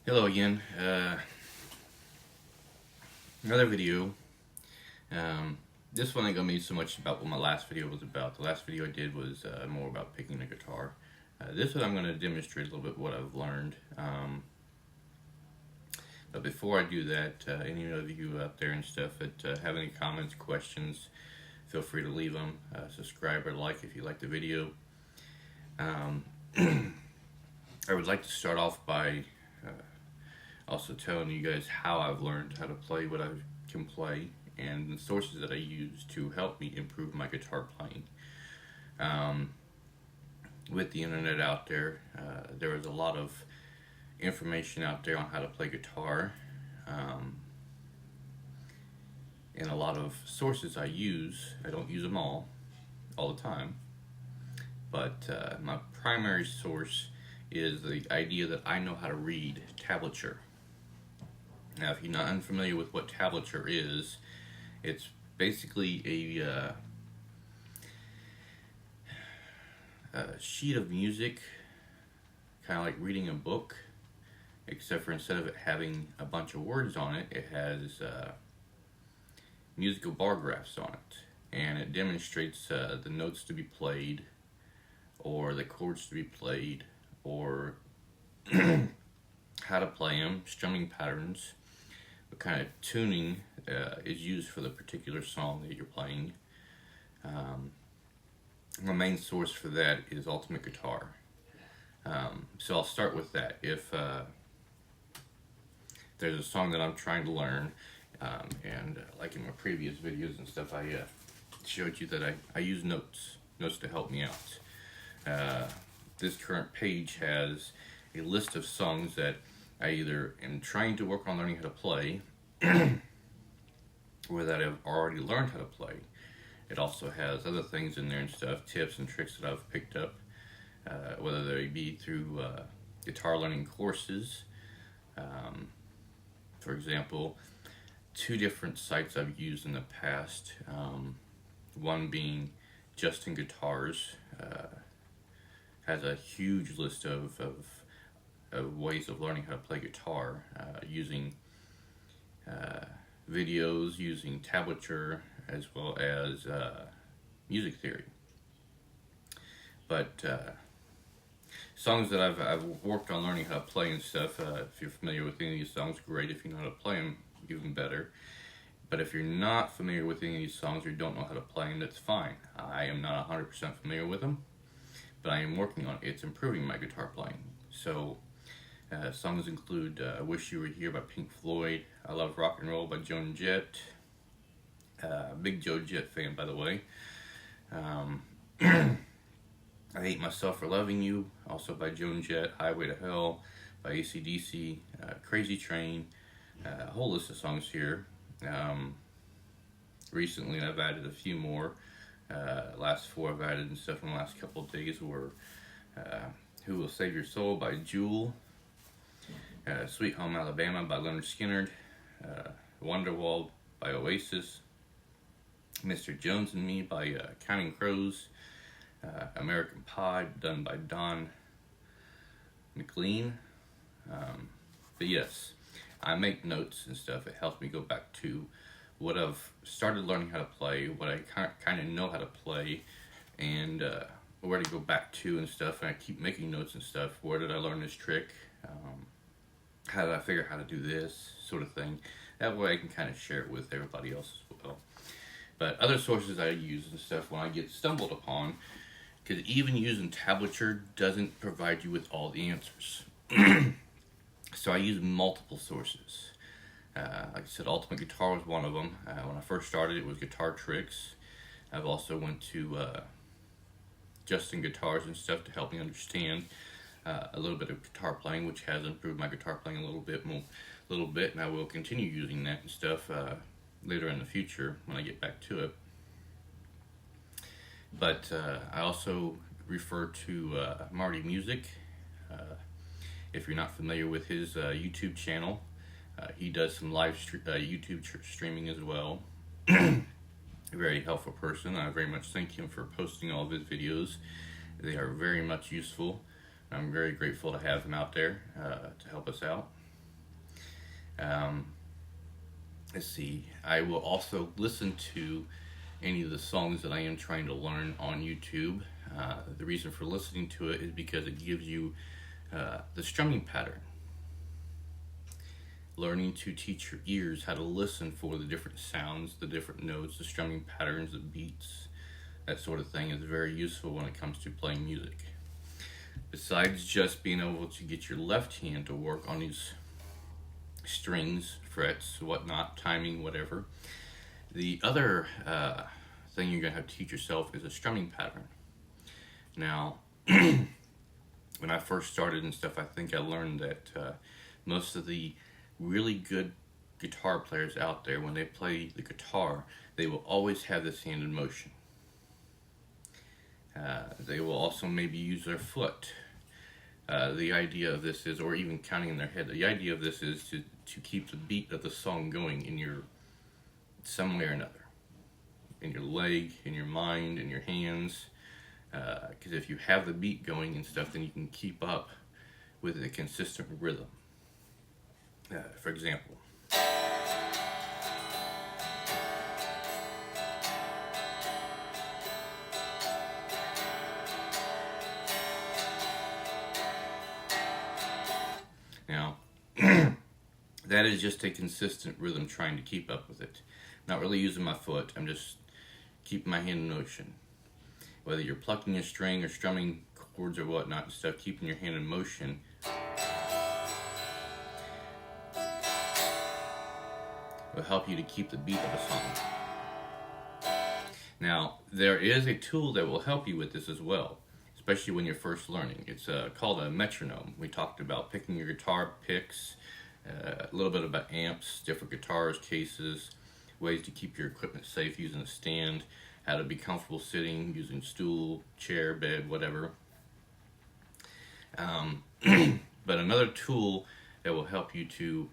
Hello again. Another video. This one ain't gonna be so much about what my last video was about. The last video I did was more about picking the guitar. This one I'm gonna demonstrate a little bit what I've learned. But before I do that, any of you out there and stuff that have any comments, questions, feel free to leave them. Subscribe or like if you like the video. I would like to start off by also telling you guys how I've learned how to play what I can play and the sources that I use to help me improve my guitar playing. With the internet out there, there is a lot of information out there on how to play guitar, and a lot of sources I use. I don't use them all the time, but my primary source is the idea that I know how to read tablature. Now, if you're not unfamiliar with what tablature is, it's basically a sheet of music, kind of like reading a book, except for instead of it having a bunch of words on it, it has musical bar graphs on it, and it demonstrates the notes to be played, or the chords to be played, or how to play them, strumming patterns, what kind of tuning is used for the particular song that you're playing. My main source for that is Ultimate Guitar. So I'll start with that. If there's a song that I'm trying to learn, and like in my previous videos and stuff, I showed you that I use notes to help me out. This current page has a list of songs that I either am trying to work on learning how to play or that I've already learned how to play. It also has other things in there and stuff, tips and tricks that I've picked up, whether they be through guitar learning courses. For example, two different sites I've used in the past, one being Justin Guitars, has a huge list of ways of learning how to play guitar, using videos, using tablature, as well as music theory. But songs that I've worked on learning how to play and stuff, if you're familiar with any of these songs, great. If you know how to play them, even better. But if you're not familiar with any of these songs or don't know how to play them, that's fine. I am not 100% familiar with them, but I am working on it. It's improving my guitar playing. So songs include Wish You Were Here by Pink Floyd, I Love Rock and Roll by Joan Jett, big Joe Jett fan, by the way. I Hate Myself for Loving You, also by Joan Jett, Highway to Hell by AC/DC, Crazy Train, a whole list of songs here. Recently I've added a few more. Last four I've added and stuff in the last couple of days were Who Will Save Your Soul by Jewel, Sweet Home Alabama by Leonard Skinner, Wonderwall by Oasis, Mr. Jones and Me by Counting Crows, American Pie done by Don McLean. But yes, I make notes and stuff. It helps me go back to what I've started learning how to play, what I kind of know how to play, and where to go back to and stuff. And I keep making notes and stuff. Where did I learn this trick? How did I figure out how to do this sort of thing? That way I can kind of share it with everybody else as well. But other sources I use and stuff when I get stumbled upon, because even using tablature doesn't provide you with all the answers. So I use multiple sources. Like I said, Ultimate Guitar was one of them. When I first started, it was Guitar Tricks. I've also went to Justin Guitars and stuff to help me understand a little bit of guitar playing, which has improved my guitar playing a little bit, and I will continue using that and stuff later in the future when I get back to it. But I also refer to Marty Music. If you're not familiar with his YouTube channel, he does some live YouTube streaming as well. A very helpful person. I very much thank him for posting all of his videos. They are very much useful. I'm very grateful to have him out there to help us out. Um, let's see. I will also listen to any of the songs that I am trying to learn on YouTube. The reason for listening to it is because it gives you the strumming pattern. Learning to teach your ears how to listen for the different sounds, the different notes, the strumming patterns, the beats, that sort of thing is very useful when it comes to playing music. Besides just being able to get your left hand to work on these strings, frets, whatnot, timing, whatever, the other thing you're going to have to teach yourself is a strumming pattern. Now, when I first started and stuff, I think I learned that most of the really good guitar players out there, when they play the guitar, they will always have this hand in motion. They will also maybe use their foot. The idea of this is, or even counting in their head, the idea of this is to keep the beat of the song going in your, some way or another. In your leg, in your mind, in your hands. Because if you have the beat going and stuff, then you can keep up with a consistent rhythm. For example, now that is just a consistent rhythm, trying to keep up with it. Not really using my foot, I'm just keeping my hand in motion. Whether you're plucking a string or strumming chords or whatnot and stuff, keeping your hand in motion will help you to keep the beat of a song. Now, there is a tool that will help you with this as well, especially when you're first learning. It's called a metronome. We talked about picking your guitar picks, a little bit about amps, different guitars, cases, ways to keep your equipment safe using a stand, how to be comfortable sitting, using stool, chair, bed, whatever. But another tool that will help you to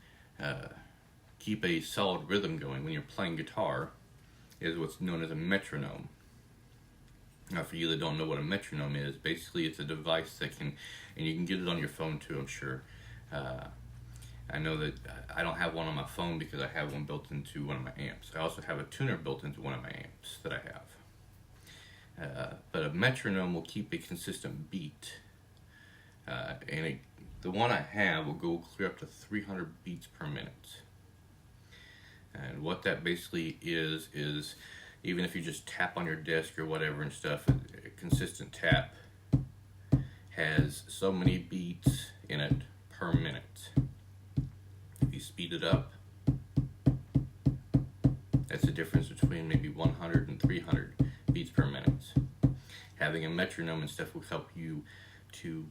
keep a solid rhythm going when you're playing guitar is what's known as a metronome. Now, for you that don't know what a metronome is, basically it's a device that can, and you can get it on your phone too, I'm sure. I know that I don't have one on my phone because I have one built into one of my amps. I also have a tuner built into one of my amps that I have. But a metronome will keep a consistent beat. The one I have will go clear up to 300 beats per minute. And what that basically is even if you just tap on your desk or whatever and stuff, a consistent tap has so many beats in it per minute. If you speed it up, that's the difference between maybe 100 and 300 beats per minute. Having a metronome and stuff will help you to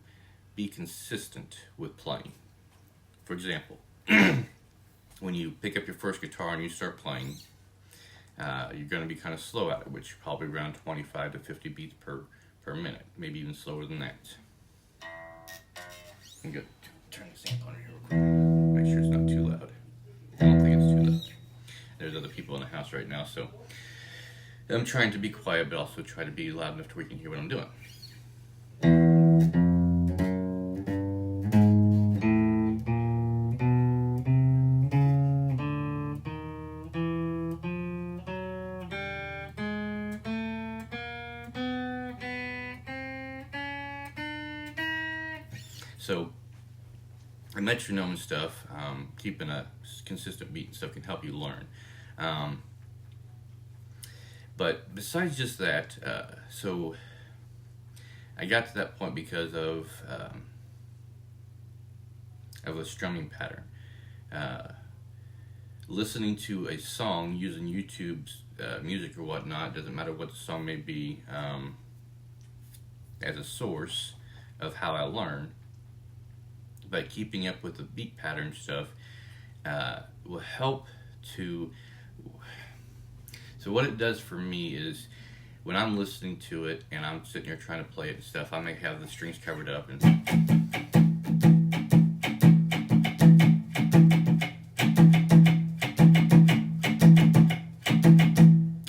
be consistent with playing. For example, when you pick up your first guitar and you start playing, you're going to be kind of slow at it, which is probably around 25 to 50 beats per minute, maybe even slower than that. I'm going to turn this amp on here real quick, make sure it's not too loud. I don't think it's too loud. There's other people in the house right now, so I'm trying to be quiet, but also try to be loud enough to where you can hear what I'm doing. So, a metronome and stuff, keeping a consistent beat and stuff can help you learn. But besides just that, so I got to that point because of a strumming pattern. Listening to a song using YouTube's music or whatnot, doesn't matter what the song may be, as a source of how I learn. By keeping up with the beat pattern stuff will help to. So what it does for me is when I'm listening to it and I'm sitting here trying to play it and stuff, I may have the strings covered up and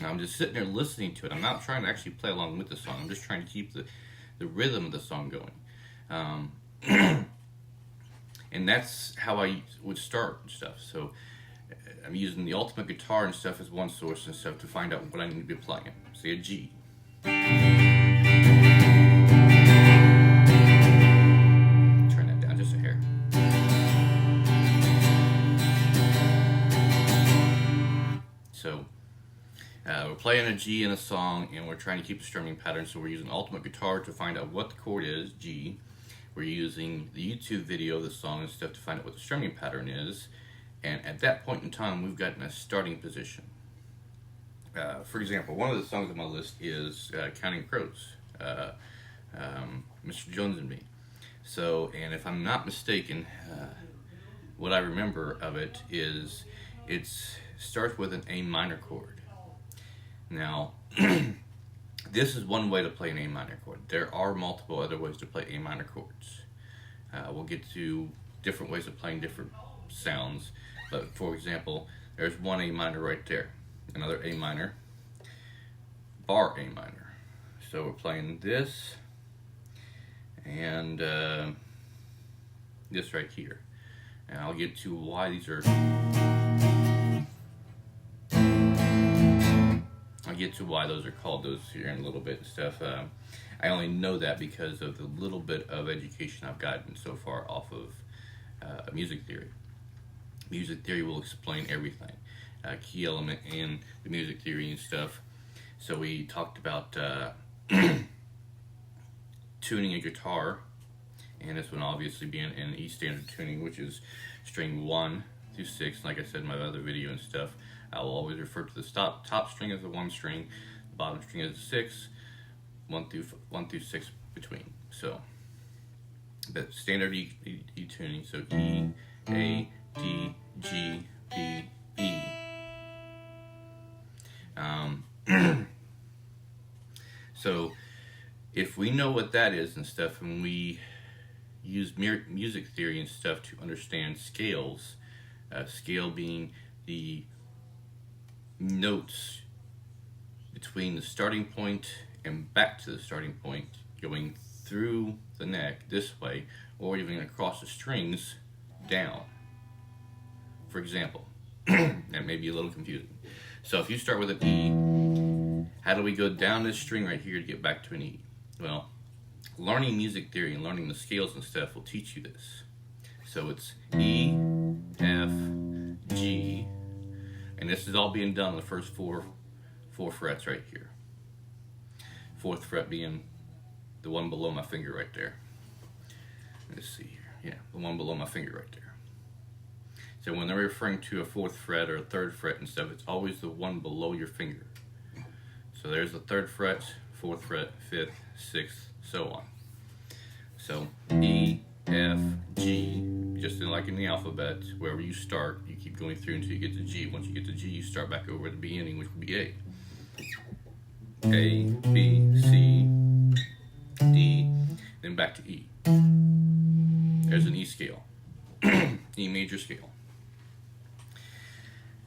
I'm just sitting there listening to it. I'm not trying to actually play along with the song. I'm just trying to keep the rhythm of the song going. And that's how I would start and stuff. So I'm using the Ultimate Guitar and stuff as one source and stuff to find out what I need to be playing. Say a G. Turn that down just a hair. So we're playing a G in a song, and we're trying to keep the strumming pattern. So we're using Ultimate Guitar to find out what the chord is, G. We're using the YouTube video of the song and stuff to find out what the strumming pattern is. And at that point in time, we've gotten a starting position. For example, one of the songs on my list is Counting Crows, Mr. Jones and Me. So, and if I'm not mistaken, what I remember of it is it starts with an A minor chord. Now, this is one way to play an A minor chord. There are multiple other ways to play A minor chords. We'll get to different ways of playing different sounds. But for example, there's one A minor right there, another A minor, bar A minor. So we're playing this and this right here. And I'll get to why these are. I'll get to why those are called those here in a little bit and stuff. I only know that because of the little bit of education I've gotten so far off of music theory. Music theory will explain everything, key element in the music theory and stuff. So we talked about tuning a guitar, and this one obviously being in E standard tuning, which is string 1 through 6. Like I said in my other video and stuff, I will always refer to the top string as the 1 string, the bottom string as the 6, 1 through 6 between. So, but standard E tuning, so E, A, D, G, B, E. So if we know what that is and stuff, and we use music theory and stuff to understand scales, scale being the notes between the starting point and back to the starting point, going through the neck this way, or even across the strings down. For example, that may be a little confusing. So if you start with an E, how do we go down this string right here to get back to an E? Well, learning music theory and learning the scales and stuff will teach you this. So it's E, F, G, and this is all being done on the first four frets right here. 4th fret being the one below my finger right there. Let's see here. Yeah, the one below my finger right there. So when they're referring to a 4th fret or a 3rd fret and stuff, it's always the one below your finger. So there's the 3rd fret, 4th fret, 5th, 6th, so on. So E, F, G, just like in the alphabet, wherever you start, you keep going through until you get to G. Once you get to G, you start back over at the beginning, which would be A. A, B, C, D, then back to E. There's an E scale, E major scale.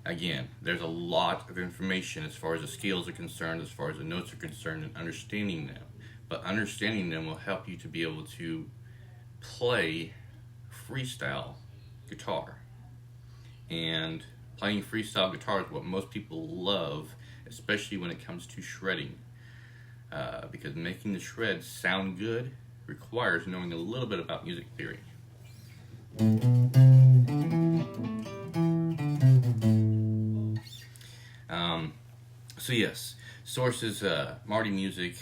Again, there's a lot of information as far as the scales are concerned, as far as the notes are concerned, and understanding them. But understanding them will help you to be able to play freestyle guitar. And playing freestyle guitar is what most people love, especially when it comes to shredding. Because making the shreds sound good requires knowing a little bit about music theory. So yes, sources, Marty Music,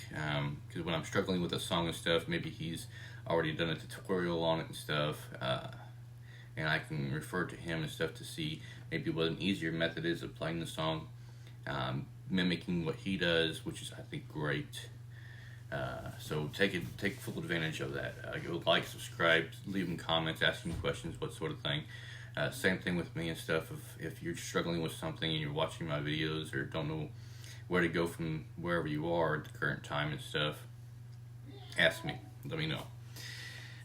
because when I'm struggling with a song and stuff, maybe he's already done a tutorial on it and stuff, and I can refer to him and stuff to see maybe what an easier method is of playing the song, mimicking what he does, which is, I think, great. So take full advantage of that. Go like, subscribe, leaving comments, asking questions, what sort of thing. Same thing with me and stuff. If you're struggling with something and you're watching my videos or don't know where to go from wherever you are at the current time and stuff, ask me. Let me know.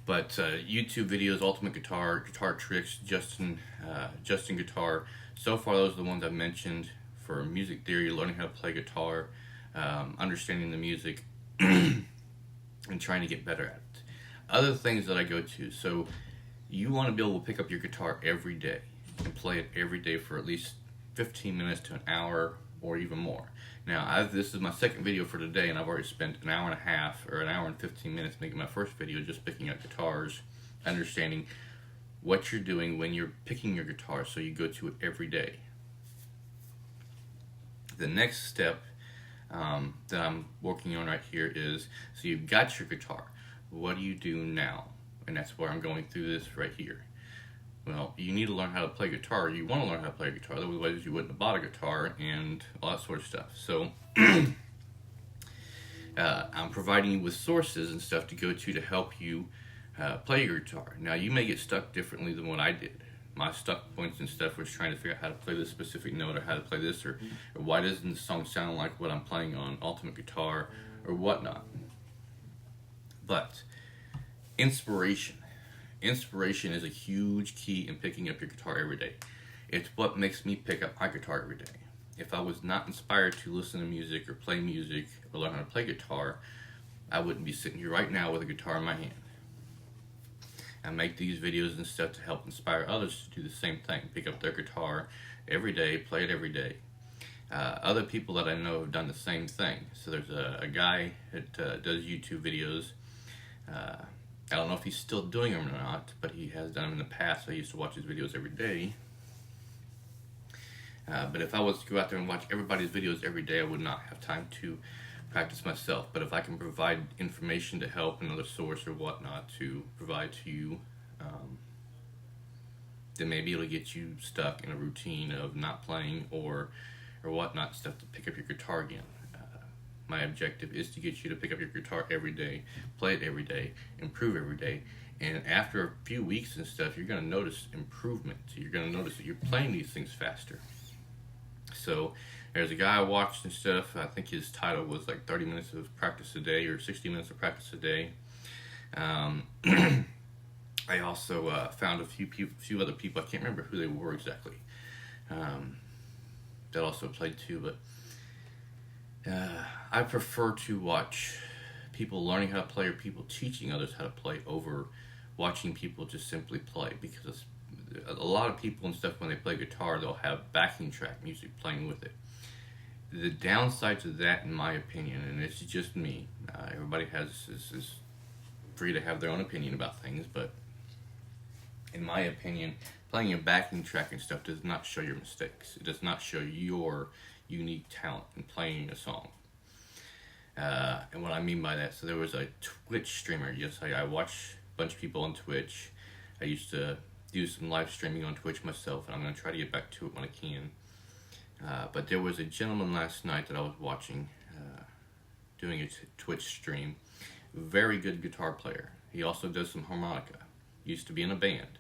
But YouTube videos, Ultimate Guitar, Guitar Tricks, Justin Guitar. So far, those are the ones I've mentioned for music theory, learning how to play guitar, understanding the music, and trying to get better at it. Other things that I go to. So You want to be able to pick up your guitar every day and play it every day for at least 15 minutes to an hour or even more. Now, this is my second video for today, and I've already spent an hour and a half or an hour and 15 minutes making my first video just picking up guitars, understanding what you're doing when you're picking your guitar so you go to it every day. The next step that I'm working on right here is, so you've got your guitar. What do you do now? And that's where I'm going through this right here. Well, you need to learn how to play guitar. You want to learn how to play guitar, otherwise you wouldn't have bought a guitar and all that sort of stuff. So I'm providing you with sources and stuff to go to help you play your guitar. Now, you may get stuck differently than what I did. My stuck points and stuff was trying to figure out how to play this specific note, or how to play this, or why doesn't the song sound like what I'm playing on Ultimate Guitar or whatnot. But inspiration is a huge key in picking up your guitar every day. It's what makes me pick up my guitar every day. If I was not inspired to listen to music or play music or learn how to play guitar, I wouldn't be sitting here right now with a guitar in my hand. I make these videos and stuff to help inspire others to do the same thing. Pick up their guitar every day, play it every day. Other people that I know have done the same thing. So there's a guy that does YouTube videos. I don't know if he's still doing them or not, but he has done them in the past. So I used to watch his videos every day. But if I was to go out there and watch everybody's videos every day, I would not have time to practice myself. But if I can provide information to help, another source or whatnot to provide to you, then maybe it'll get you stuck in a routine of not playing or whatnot, stuff to pick up your guitar again. My objective is to get you to pick up your guitar every day, play it every day, improve every day, and after a few weeks and stuff, you're going to notice improvement. You're going to notice that you're playing these things faster. So there's a guy I watched and stuff, I think his title was like 30 minutes of practice a day or 60 minutes of practice a day. I also found a few other people, I can't remember who they were exactly, that also played too, but I prefer to watch people learning how to play or people teaching others how to play over watching people just simply play, because a lot of people and stuff, when they play guitar, they'll have backing track music playing with it. The downside to that, in my opinion, and it's just me, everybody is free to have their own opinion about things, but in my opinion, playing a backing track and stuff does not show your mistakes. It does not show your unique talent in playing a song. And what I mean by that, so there was a Twitch streamer. Yes, I watch a bunch of people on Twitch. I used to do some live streaming on Twitch myself, and I'm going to try to get back to it when I can. But there was a gentleman last night that I was watching doing a Twitch stream. Very good guitar player. He also does some harmonica. Used to be in a band.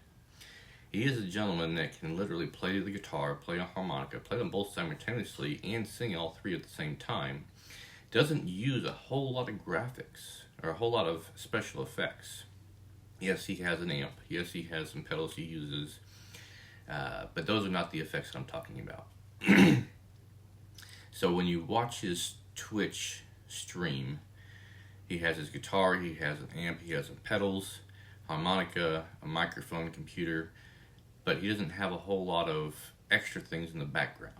He is a gentleman that can literally play the guitar, play a harmonica, play them both simultaneously, and sing all three at the same time. Doesn't use a whole lot of graphics or a whole lot of special effects. Yes, he has an amp. Yes, he has some pedals he uses. But those are not the effects that I'm talking about. So when you watch his Twitch stream, he has his guitar, he has an amp, he has some pedals, harmonica, a microphone, computer, but he doesn't have a whole lot of extra things in the background.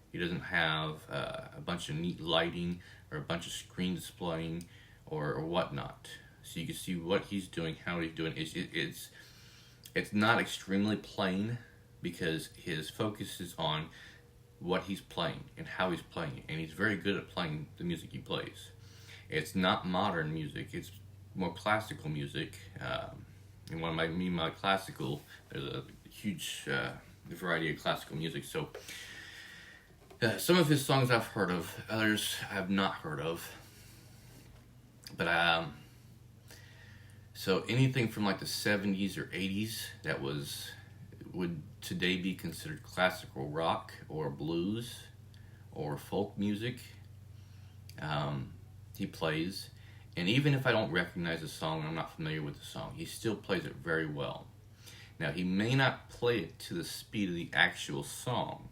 He doesn't have a bunch of neat lighting or a bunch of screen displaying or whatnot. So you can see what he's doing, how he's doing. It's not extremely plain, because his focus is on what he's playing and how he's playing it. And he's very good at playing the music he plays. It's not modern music, it's more classical music. And when I mean by classical, there's a huge variety of classical music. So some of his songs I've heard of, others I've not heard of. But so anything from like the 70s or 80s that would today be considered classical rock or blues or folk music, he plays. And even if I don't recognize the song, I'm not familiar with the song, he still plays it very well. Now, he may not play it to the speed of the actual song,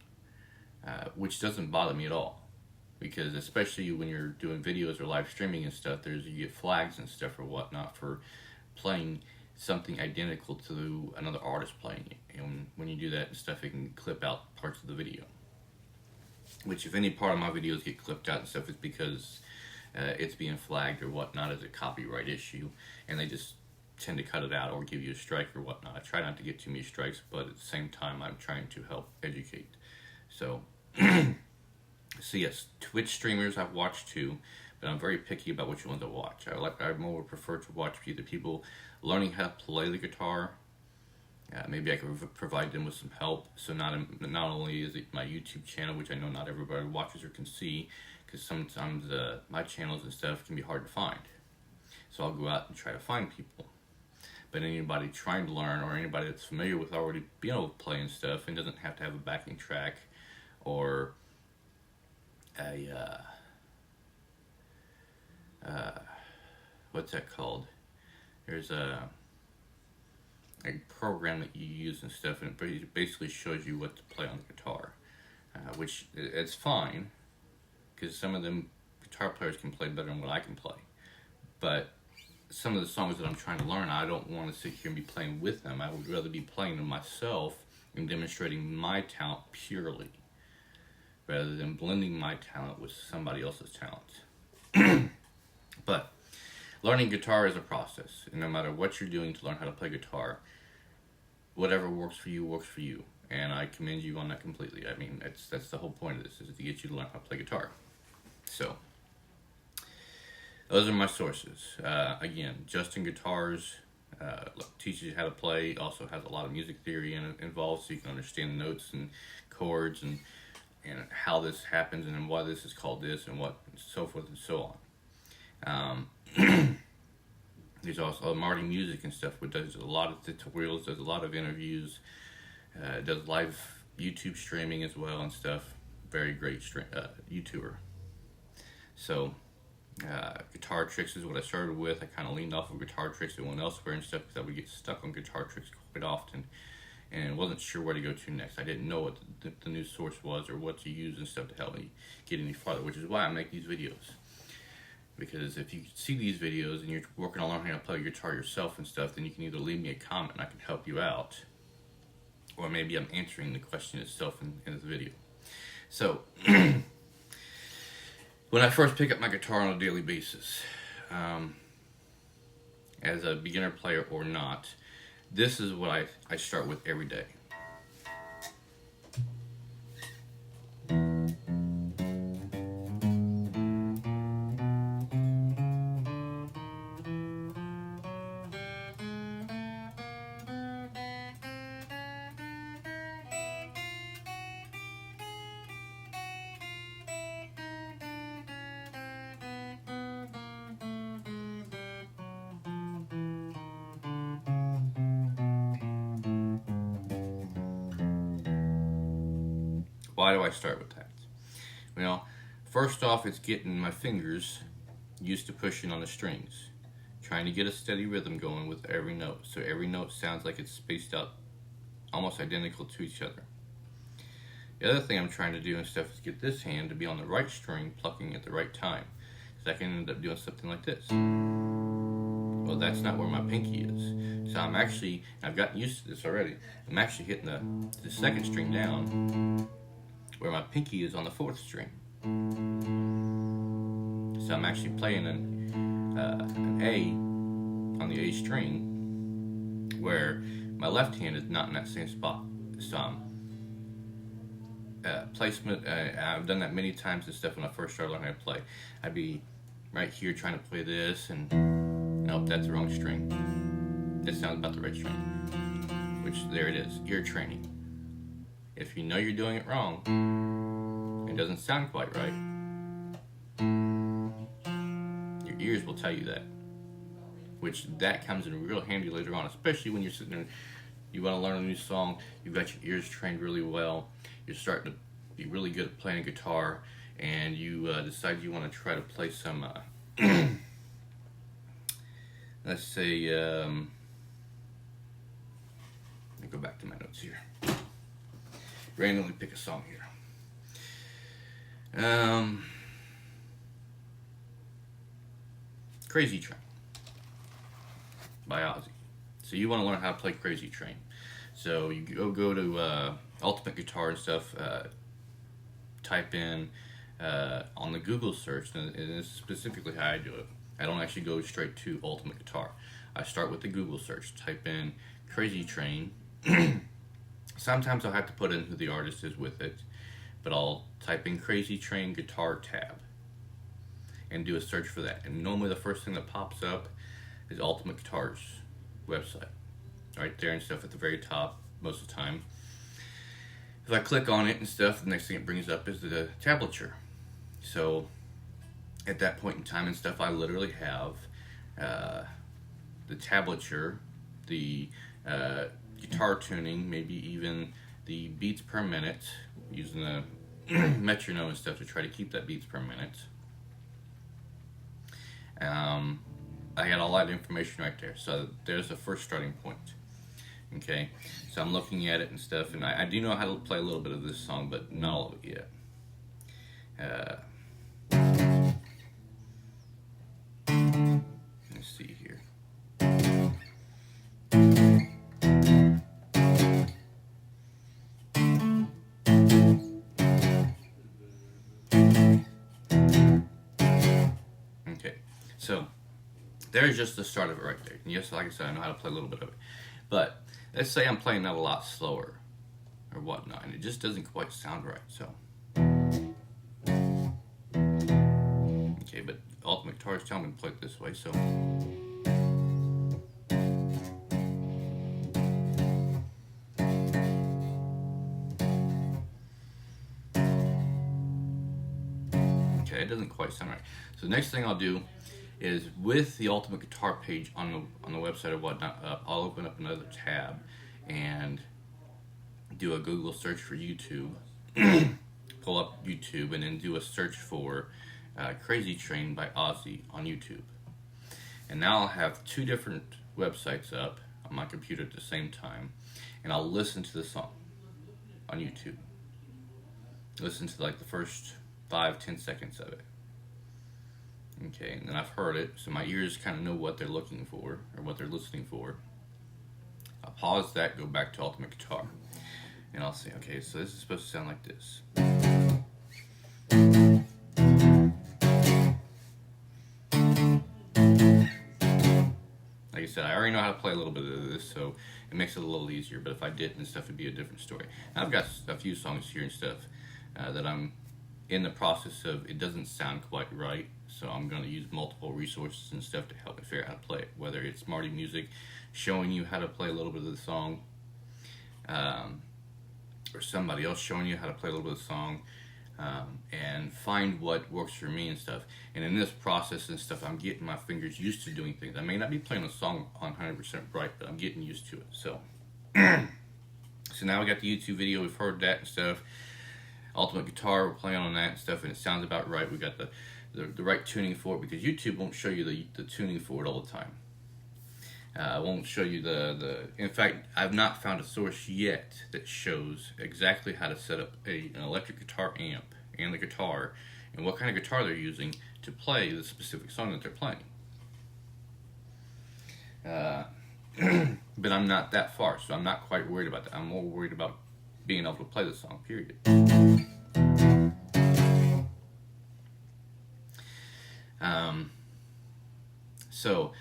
which doesn't bother me at all, because especially when you're doing videos or live streaming and stuff, you get flags and stuff or whatnot for playing something identical to another artist playing it. And when you do that and stuff, it can clip out parts of the video. Which, if any part of my videos get clipped out and stuff, it's because it's being flagged or whatnot as a copyright issue, and they just tend to cut it out or give you a strike or whatnot. I try not to get too many strikes, but at the same time, I'm trying to help educate. So, so yes, Twitch streamers I've watched too, but I'm very picky about which ones I watch. I more prefer to watch either people learning how to play the guitar. Maybe I could provide them with some help. So not only is it my YouTube channel, which I know not everybody watches or can see, because sometimes my channels and stuff can be hard to find. So I'll go out and try to find people. But anybody trying to learn, or anybody that's familiar with already being able to play and stuff and doesn't have to have a backing track or a what's that called? There's a program that you use and stuff, and it basically shows you what to play on the guitar, which it's fine, because some of them guitar players can play better than what I can play. But some of the songs that I'm trying to learn, I don't want to sit here and be playing with them. I would rather be playing them myself and demonstrating my talent purely, rather than blending my talent with somebody else's talent. But learning guitar is a process, and no matter what you're doing to learn how to play guitar, whatever works for you, and I commend you on that completely. I mean, that's the whole point of this, is to get you to learn how to play guitar. So, those are my sources. Again, Justin Guitars teaches you how to play, also has a lot of music theory involved, so you can understand notes and chords and how this happens and why this is called this and what, and so forth and so on. There's also Marty Music and stuff, which does a lot of tutorials, does a lot of interviews, does live YouTube streaming as well and stuff. Very great YouTuber. So, guitar tricks is what I started with. I kind of leaned off of guitar tricks and went elsewhere and stuff, because I would get stuck on guitar tricks quite often and wasn't sure where to go to next. I didn't know what the new source was or what to use and stuff to help me get any farther, which is why I make these videos. Because if you see these videos and you're working on learning how to play guitar yourself and stuff, then you can either leave me a comment and I can help you out, or maybe I'm answering the question itself in this video. So, when I first pick up my guitar on a daily basis, as a beginner player or not, this is what I start with every day. Why do I start with that? Well, first off, it's getting my fingers used to pushing on the strings, trying to get a steady rhythm going with every note, so every note sounds like it's spaced out almost identical to each other. The other thing I'm trying to do and stuff is get this hand to be on the right string, plucking at the right time, so I can end up doing something like this. Well, that's not where my pinky is. So I've gotten used to this already. I'm actually hitting the second string down, where my pinky is on the fourth string. So I'm actually playing an A on the A string, where my left hand is not in that same spot. So placement, I've done that many times and stuff when I first started learning how to play. I'd be right here trying to play this, and nope, that's the wrong string. That sounds about the right string. Which, there it is, ear training. If you know you're doing it wrong, it doesn't sound quite right, your ears will tell you that. Which, that comes in real handy later on, especially when you're sitting there, you want to learn a new song, you've got your ears trained really well, you're starting to be really good at playing guitar, and you decide you want to try to play some, let's say, let me go back to my notes here. Randomly pick a song here. Crazy Train by Ozzy. So you want to learn how to play Crazy Train. So you go to Ultimate Guitar and stuff, type in on the Google search, and this is specifically how I do it. I don't actually go straight to Ultimate Guitar. I start with the Google search, type in Crazy Train. Sometimes I'll have to put in who the artist is with it, but I'll type in Crazy Train Guitar tab and do a search for that. And normally the first thing that pops up is Ultimate Guitar's website, right there and stuff at the very top most of the time. If I click on it and stuff, the next thing it brings up is the tablature. So at that point in time and stuff, I literally have the tablature, the guitar tuning, maybe even the beats per minute, using the metronome and stuff to try to keep that beats per minute. I got all that information right there. So there's the first starting point. Okay, so I'm looking at it and stuff, and I do know how to play a little bit of this song, but not all of it yet. Let's see here. Okay, so there's just the start of it right there. And yes, like I said, I know how to play a little bit of it. But let's say I'm playing that a lot slower or whatnot, and it just doesn't quite sound right. So, okay, but Ultimate Guitar is telling me to play it this way. So, okay, it doesn't quite sound right. So the next thing I'll do is, with the Ultimate Guitar page on the website or whatnot up, I'll open up another tab and do a Google search for YouTube, pull up YouTube, and then do a search for Crazy Train by Ozzy on YouTube. And now I'll have two different websites up on my computer at the same time, and I'll listen to the song on YouTube. Listen to like the first 5-10 seconds of it. Okay, and then I've heard it, so my ears kind of know what they're looking for, or what they're listening for. I'll pause that, go back to Ultimate Guitar, and I'll say, okay, so this is supposed to sound like this. Like I said, I already know how to play a little bit of this, so it makes it a little easier, but if I didn't and stuff, it'd be a different story. And I've got a few songs here and stuff that I'm in the process of, it doesn't sound quite right, so I'm going to use multiple resources and stuff to help me figure out how to play it, whether it's Marty Music showing you how to play a little bit of the song, or somebody else showing you how to play a little bit of the song, and find what works for me and stuff. And in this process and stuff, I'm getting my fingers used to doing things. I may not be playing a song on 100% right, but I'm getting used to it. So, so now we got the YouTube video, we've heard that and stuff. Ultimate Guitar, we're playing on that and stuff, and it sounds about right. We got the right tuning for it, because YouTube won't show you the tuning for it all the time. I won't show you in fact, I've not found a source yet that shows exactly how to set up an electric guitar amp and the guitar, and what kind of guitar they're using to play the specific song that they're playing. But I'm not that far, so I'm not quite worried about that. I'm more worried about being able to play the song, period. So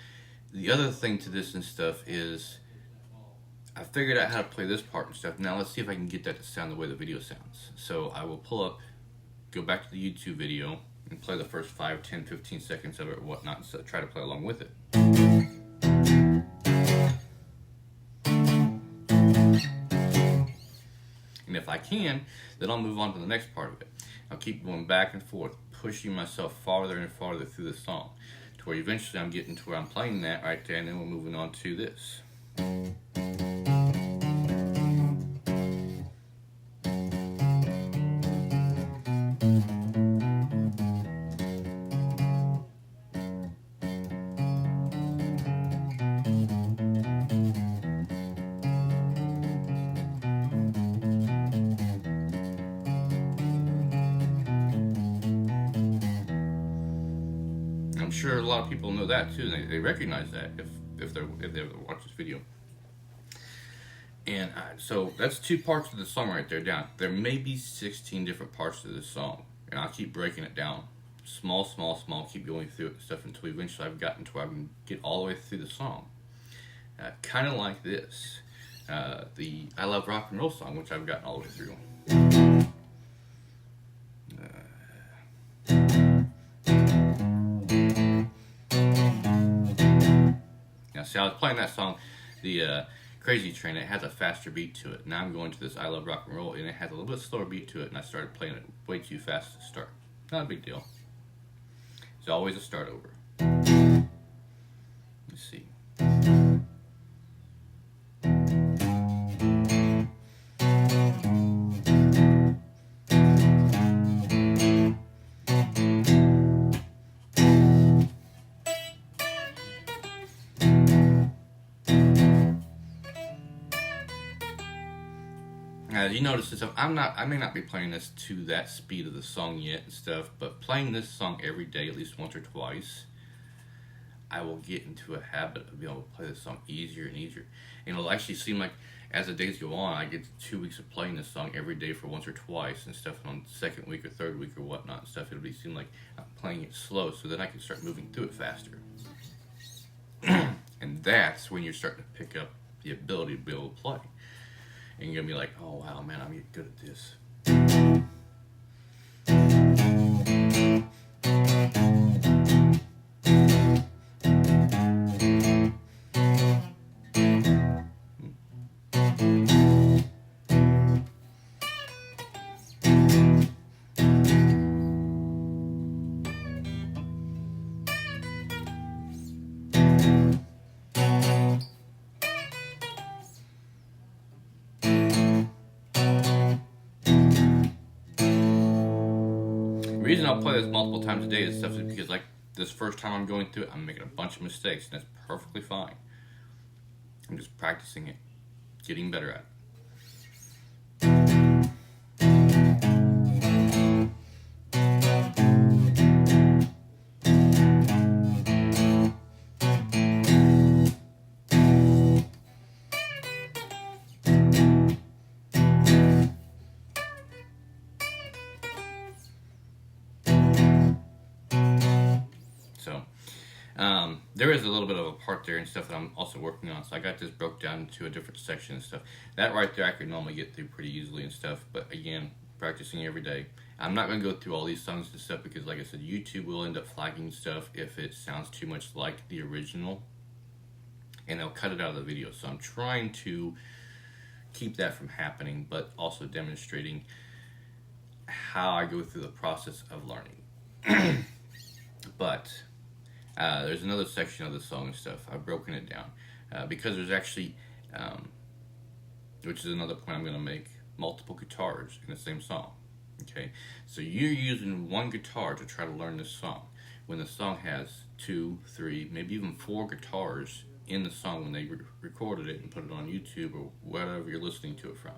the other thing to this and stuff is, I figured out how to play this part and stuff. Now let's see if I can get that to sound the way the video sounds. So I will go back to the YouTube video and play the first 5, 10, 15 seconds of it or whatnot, so try to play along with it. And if I can, then I'll move on to the next part of it. I'll keep going back and forth, pushing myself farther and farther through the song, to where eventually I'm getting to where I'm playing that right there, and then we're moving on to this. I'm sure a lot of people know that too. They recognize that if they watch this video. And so that's 2 parts of the song right there down. There may be 16 different parts to this song, and I'll keep breaking it down. Small, small, small, keep going through it and stuff until eventually I've gotten to where I can get all the way through the song. Kind of like this. The I Love Rock and Roll song, which I've gotten all the way through. Now, see, I was playing that song, the Crazy Train. It has a faster beat to it. Now I'm going to this I Love Rock and Roll, and it has a little bit slower beat to it, and I started playing it way too fast to start. Not a big deal. It's always a start over. Let's see. As you notice and stuff, I may not be playing this to that speed of the song yet and stuff, but playing this song every day, at least once or twice, I will get into a habit of being able to play this song easier and easier. And it'll actually seem like as the days go on, I get 2 weeks of playing this song every day for once or twice and stuff. And on the second week or third week or whatnot and stuff, it'll seem like I'm playing it slow, so then I can start moving through it faster. And that's when you're starting to pick up the ability to be able to play. And you're going to be like, oh wow, man, I'm getting good at this. The reason I'll play this multiple times a day is stuff is because, like, this first time I'm going through it, I'm making a bunch of mistakes, and that's perfectly fine. I'm just practicing it, getting better at it. So, there is a little bit of a part there and stuff that I'm also working on. So I got this broke down into a different section and stuff. That right there I could normally get through pretty easily and stuff. But again, practicing every day. I'm not going to go through all these songs and stuff because, like I said, YouTube will end up flagging stuff if it sounds too much like the original. And they'll cut it out of the video. So I'm trying to keep that from happening, but also demonstrating how I go through the process of learning. But there's another section of the song and stuff. I've broken it down because there's actually, which is another point I'm going to make, multiple guitars in the same song. Okay, so you're using one guitar to try to learn this song when the song has 2, 3, maybe even 4 guitars in the song when they recorded it and put it on YouTube or whatever you're listening to it from.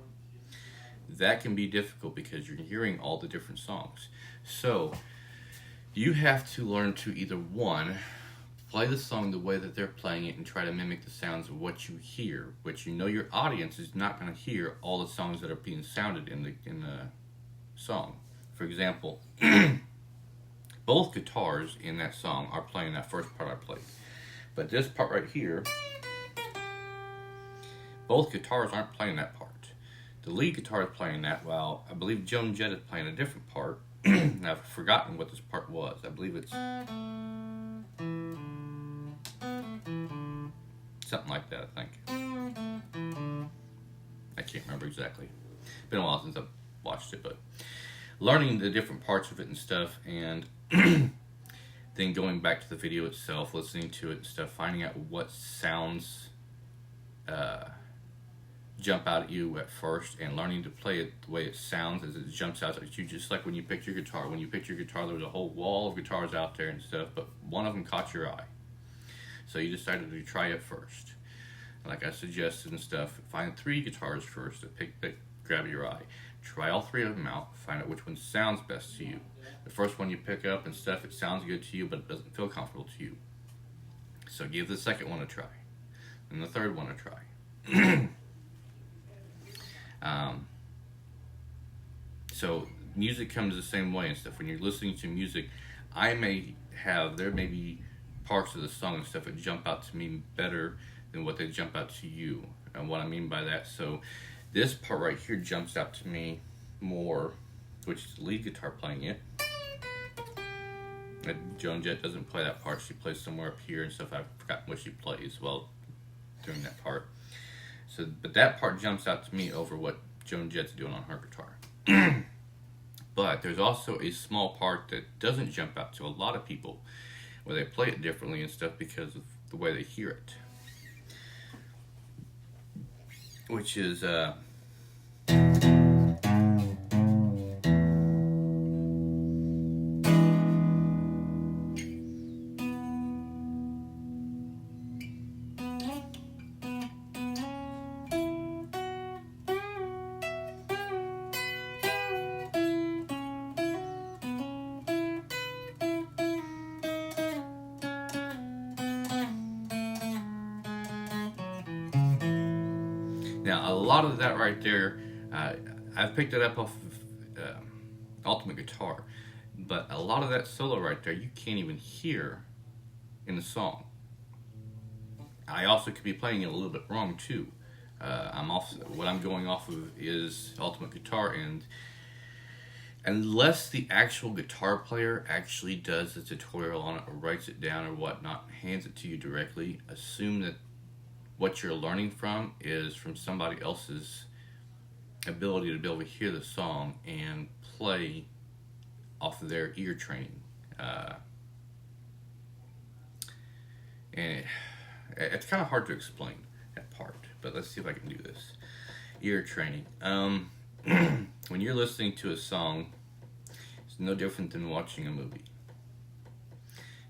That can be difficult because you're hearing all the different songs. So you have to learn to either, one, play the song the way that they're playing it and try to mimic the sounds of what you hear, which you know your audience is not going to hear all the songs that are being sounded in the song. For example, both guitars in that song are playing that first part I played. But this part right here, both guitars aren't playing that part. The lead guitar is playing that, while I believe Joan Jett is playing a different part. And I've forgotten what this part was. I believe it's something like that, I think. I can't remember exactly. It's been a while since I've watched it, but learning the different parts of it and stuff, and then going back to the video itself, listening to it and stuff, finding out what sounds jump out at you at first, and learning to play it the way it sounds as it jumps out at you, just like when you picked your guitar. When you picked your guitar, there was a whole wall of guitars out there and stuff, but one of them caught your eye. So you decided to try it first. Like I suggested and stuff, find 3 guitars first that grab your eye. Try all 3 of them out, find out which one sounds best to you. The first one you pick up and stuff, it sounds good to you, but it doesn't feel comfortable to you. So give the second one a try, and the third one a try. Um, so music comes the same way and stuff. When you're listening to music, there may be parts of the song and stuff that jump out to me better than what they jump out to you. And what I mean by that, so this part right here jumps out to me more, which is the lead guitar playing it. Joan Jett doesn't play that part. She plays somewhere up here and stuff. I've forgotten what she plays while doing that part. So, but that part jumps out to me over what Joan Jett's doing on her guitar. But there's also a small part that doesn't jump out to a lot of people, where they play it differently and stuff because of the way they hear it. Which is now a lot of that right there, I've picked it up off of Ultimate Guitar, but a lot of that solo right there you can't even hear in the song. I also could be playing it a little bit wrong too. What I'm going off of is Ultimate Guitar, and unless the actual guitar player actually does the tutorial on it or writes it down or whatnot, hands it to you directly, assume that what you're learning from is from somebody else's ability to be able to hear the song and play off of their ear training. And it's kind of hard to explain that part, but let's see if I can do this. Ear training. When you're listening to a song, it's no different than watching a movie.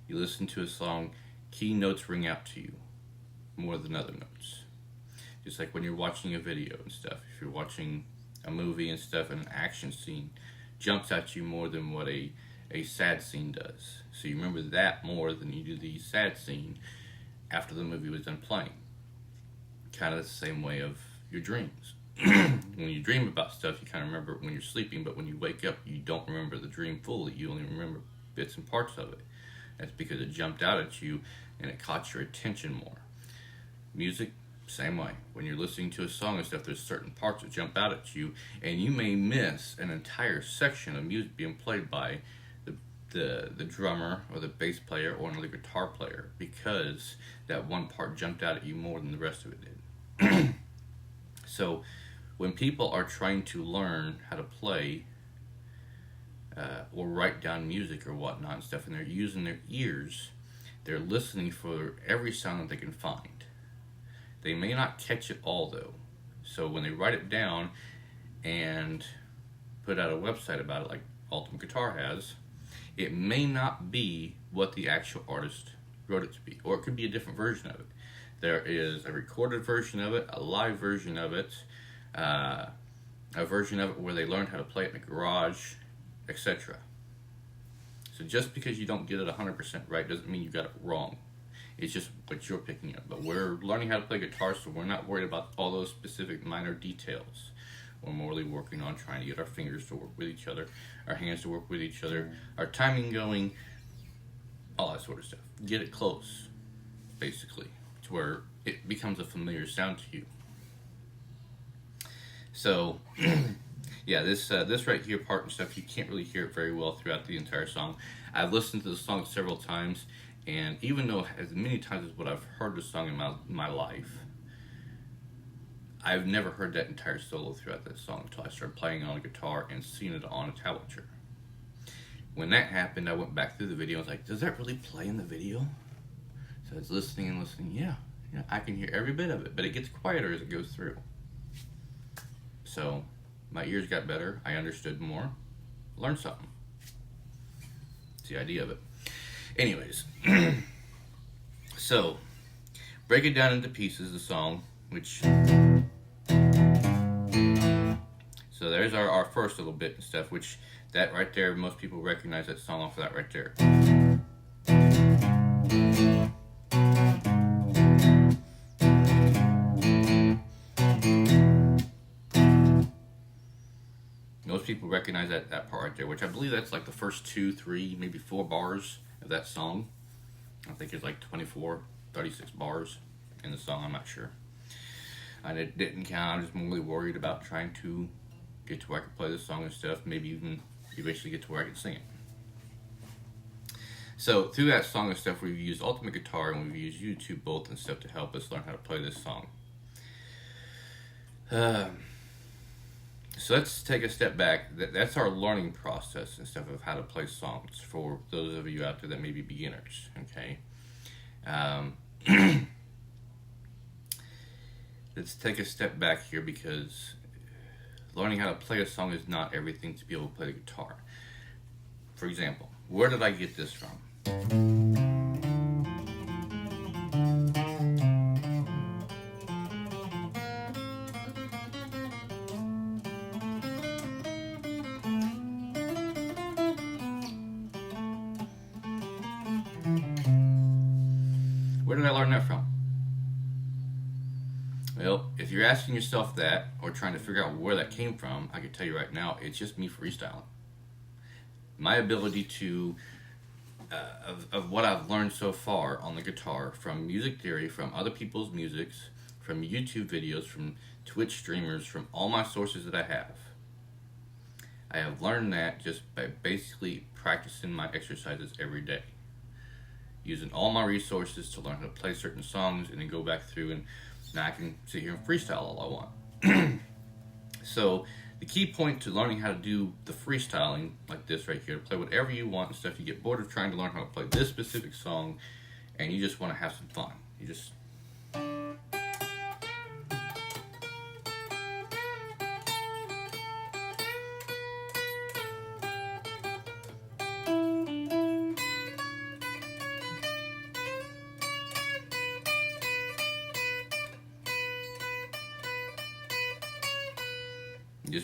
You listen to a song, key notes ring out to you more than other notes. Just like when you're watching a video and stuff. If you're watching a movie and stuff, and an action scene jumps at you more than what a sad scene does. So you remember that more than you do the sad scene after the movie was done playing. Kind of the same way of your dreams. When you dream about stuff, you kind of remember it when you're sleeping, but when you wake up, you don't remember the dream fully. You only remember bits and parts of it. That's because it jumped out at you and it caught your attention more. Music, same way. When you're listening to a song and stuff, there's certain parts that jump out at you, and you may miss an entire section of music being played by the drummer or the bass player or another guitar player because that one part jumped out at you more than the rest of it did. So when people are trying to learn how to play or write down music or whatnot and stuff, and they're using their ears, they're listening for every sound that they can find. They may not catch it all though. So when they write it down and put out a website about it like Ultimate Guitar has, it may not be what the actual artist wrote it to be, or it could be a different version of it. There is a recorded version of it, a live version of it, a version of it where they learned how to play it in the garage, etc. So just because you don't get it 100% right doesn't mean you got it wrong. It's just what you're picking up. But we're learning how to play guitar, so we're not worried about all those specific minor details. We're morely working on trying to get our fingers to work with each other, our hands to work with each other, our timing going, all that sort of stuff. Get it close, basically, to where it becomes a familiar sound to you. So, yeah, this right here part and stuff, you can't really hear it very well throughout the entire song. I've listened to the song several times, and even though as many times as what I've heard the song in my life, I've never heard that entire solo throughout that song until I started playing on a guitar and seeing it on a tablature. When that happened, I went back through the video and was like, does that really play in the video? So I was listening and listening. Yeah, I can hear every bit of it, but it gets quieter as it goes through. So my ears got better. I understood more. Learned something. That's the idea of it. Anyways, so break it down into pieces, the song, which... So there's our first little bit and stuff, which that right there, most people recognize that song off of that right there. Most people recognize that part right there, which I believe that's like the first 2, 3, maybe 4 bars of that song. I think it's like 24, 36 bars in the song. I'm not sure. I didn't count. I'm just really worried about trying to get to where I can play the song and stuff. Maybe even eventually get to where I can sing it. So through that song and stuff, we've used Ultimate Guitar and we've used YouTube both and stuff to help us learn how to play this song. So let's take a step back. That's our learning process and stuff of how to play songs for those of you out there that may be beginners. Okay. Let's take a step back here because learning how to play a song is not everything to be able to play the guitar. For example, where did I get this from? Where did I learn that from? Well, if you're asking yourself that or trying to figure out where that came from, I can tell you right now, it's just me freestyling. My ability to, of what I've learned so far on the guitar from music theory, from other people's musics, from YouTube videos, from Twitch streamers, from all my sources that I have learned that just by basically practicing my exercises every day. Using all my resources to learn how to play certain songs and then go back through and now I can sit here and freestyle all I want. So the key point to learning how to do the freestyling like this right here, to play whatever you want and stuff, you get bored of trying to learn how to play this specific song and you just want to have some fun. You just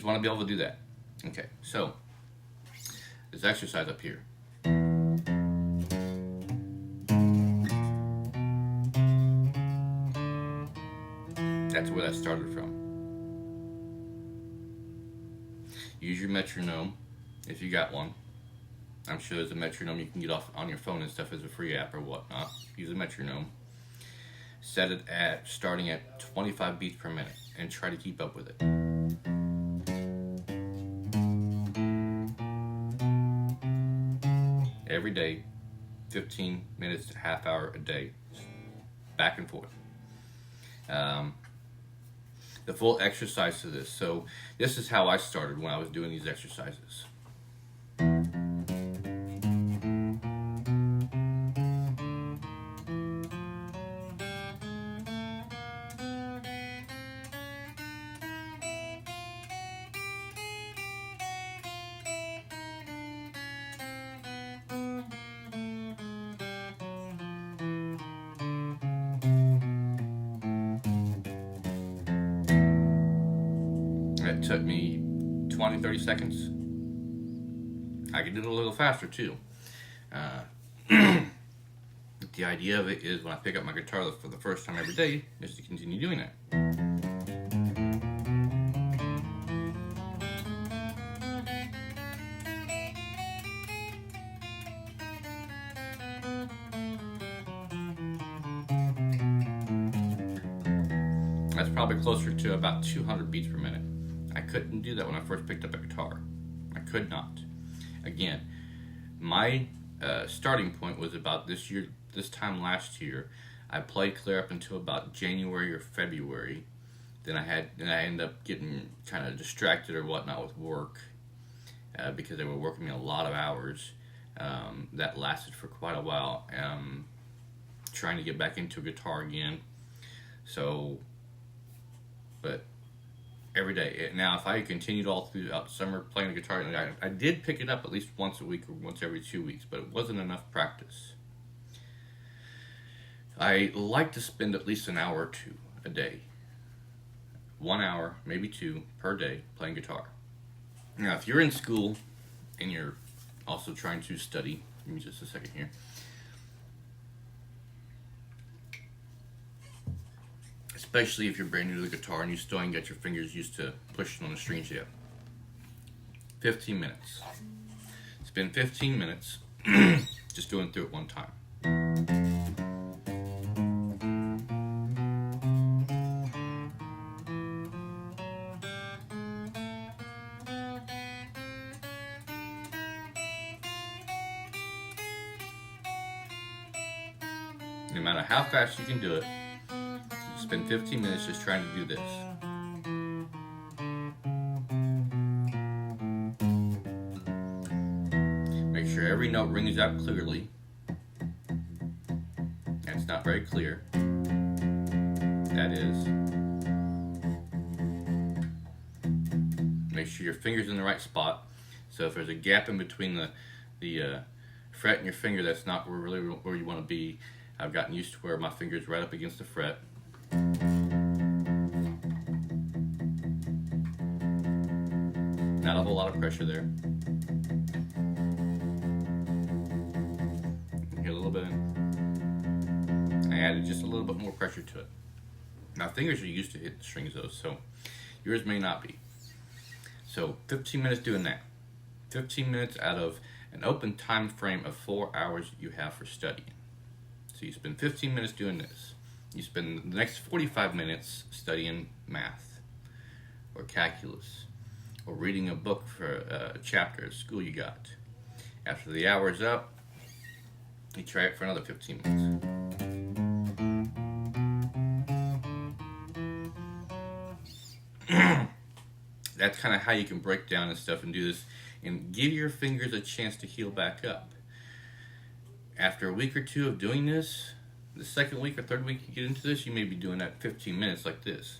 want to be able to do that. Okay, so this exercise up here. That's where that started from. Use your metronome if you got one. I'm sure there's a metronome you can get off on your phone and stuff as a free app or whatnot. Use a metronome. Set it at starting at 25 beats per minute and try to keep up with it. Every day, 15 minutes to half hour a day, back and forth. The full exercise to this. So this is how I started when I was doing these exercises. It took me 20-30 seconds. I can do it a little faster too. The idea of it is when I pick up my guitar for the first time every day is to continue doing that. That's probably closer to about 200 beats per minute. I couldn't do that when I first picked up a guitar. I could not. Again, my starting point was about this time last year. I played clear up until about January or February. Then I ended up getting kind of distracted or whatnot with work because they were working me a lot of hours. That lasted for quite a while. Trying to get back into a guitar again. But every day. Now, if I continued all throughout summer playing the guitar, I did pick it up at least once a week or once every 2 weeks, but it wasn't enough practice. I like to spend at least an hour or two a day. 1 hour, maybe 2 per day playing guitar. Now, if you're in school and you're also trying to study, give me just a second here. Especially if you're brand new to the guitar and you still ain't got your fingers used to pushing on the strings yet. 15 minutes. Spend 15 minutes just going through it one time. No matter how fast you can do it, spend 15 minutes just trying to do this. Make sure every note rings out clearly. That's not very clear. That is. Make sure your finger's in the right spot. So if there's a gap in between the fret and your finger, that's not really where you want to be. I've gotten used to where my finger's right up against the fret. Not a whole lot of pressure there. Get a little bit in. I added just a little bit more pressure to it. My fingers are used to hit the strings though, so yours may not be. So 15 minutes doing that. 15 minutes out of an open time frame of 4 hours you have for studying. So you spend 15 minutes doing this. You spend the next 45 minutes studying math or calculus or reading a book for a chapter at school you got. After the hour is up, you try it for another 15 minutes. That's kind of how you can break down and stuff and do this and give your fingers a chance to heal back up. After a week or two of doing this, the second week or third week you get into this, you may be doing that 15 minutes like this.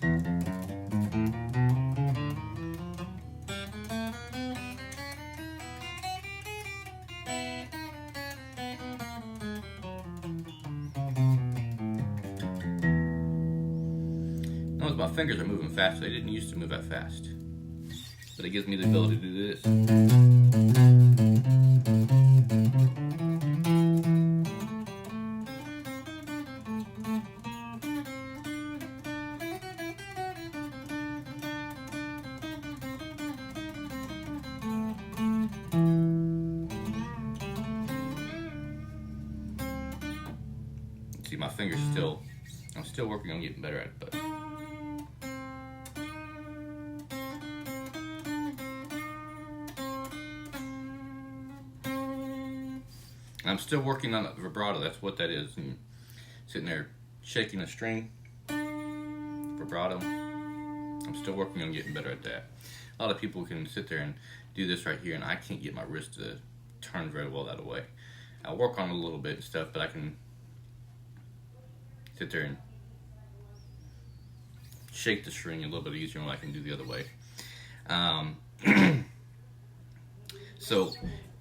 Notice my fingers are moving fast. They didn't used to move that fast. But it gives me the ability to do this. See, my fingers I'm still working on getting better at it, but I'm still working on vibrato. That's what that is. And sitting there shaking a string, vibrato. I'm still working on getting better at that. A lot of people can sit there and do this right here, and I can't get my wrist to turn very well that way. I'll work on it a little bit and stuff, but I can sit there and shake the string a little bit easier than I can do the other way. So,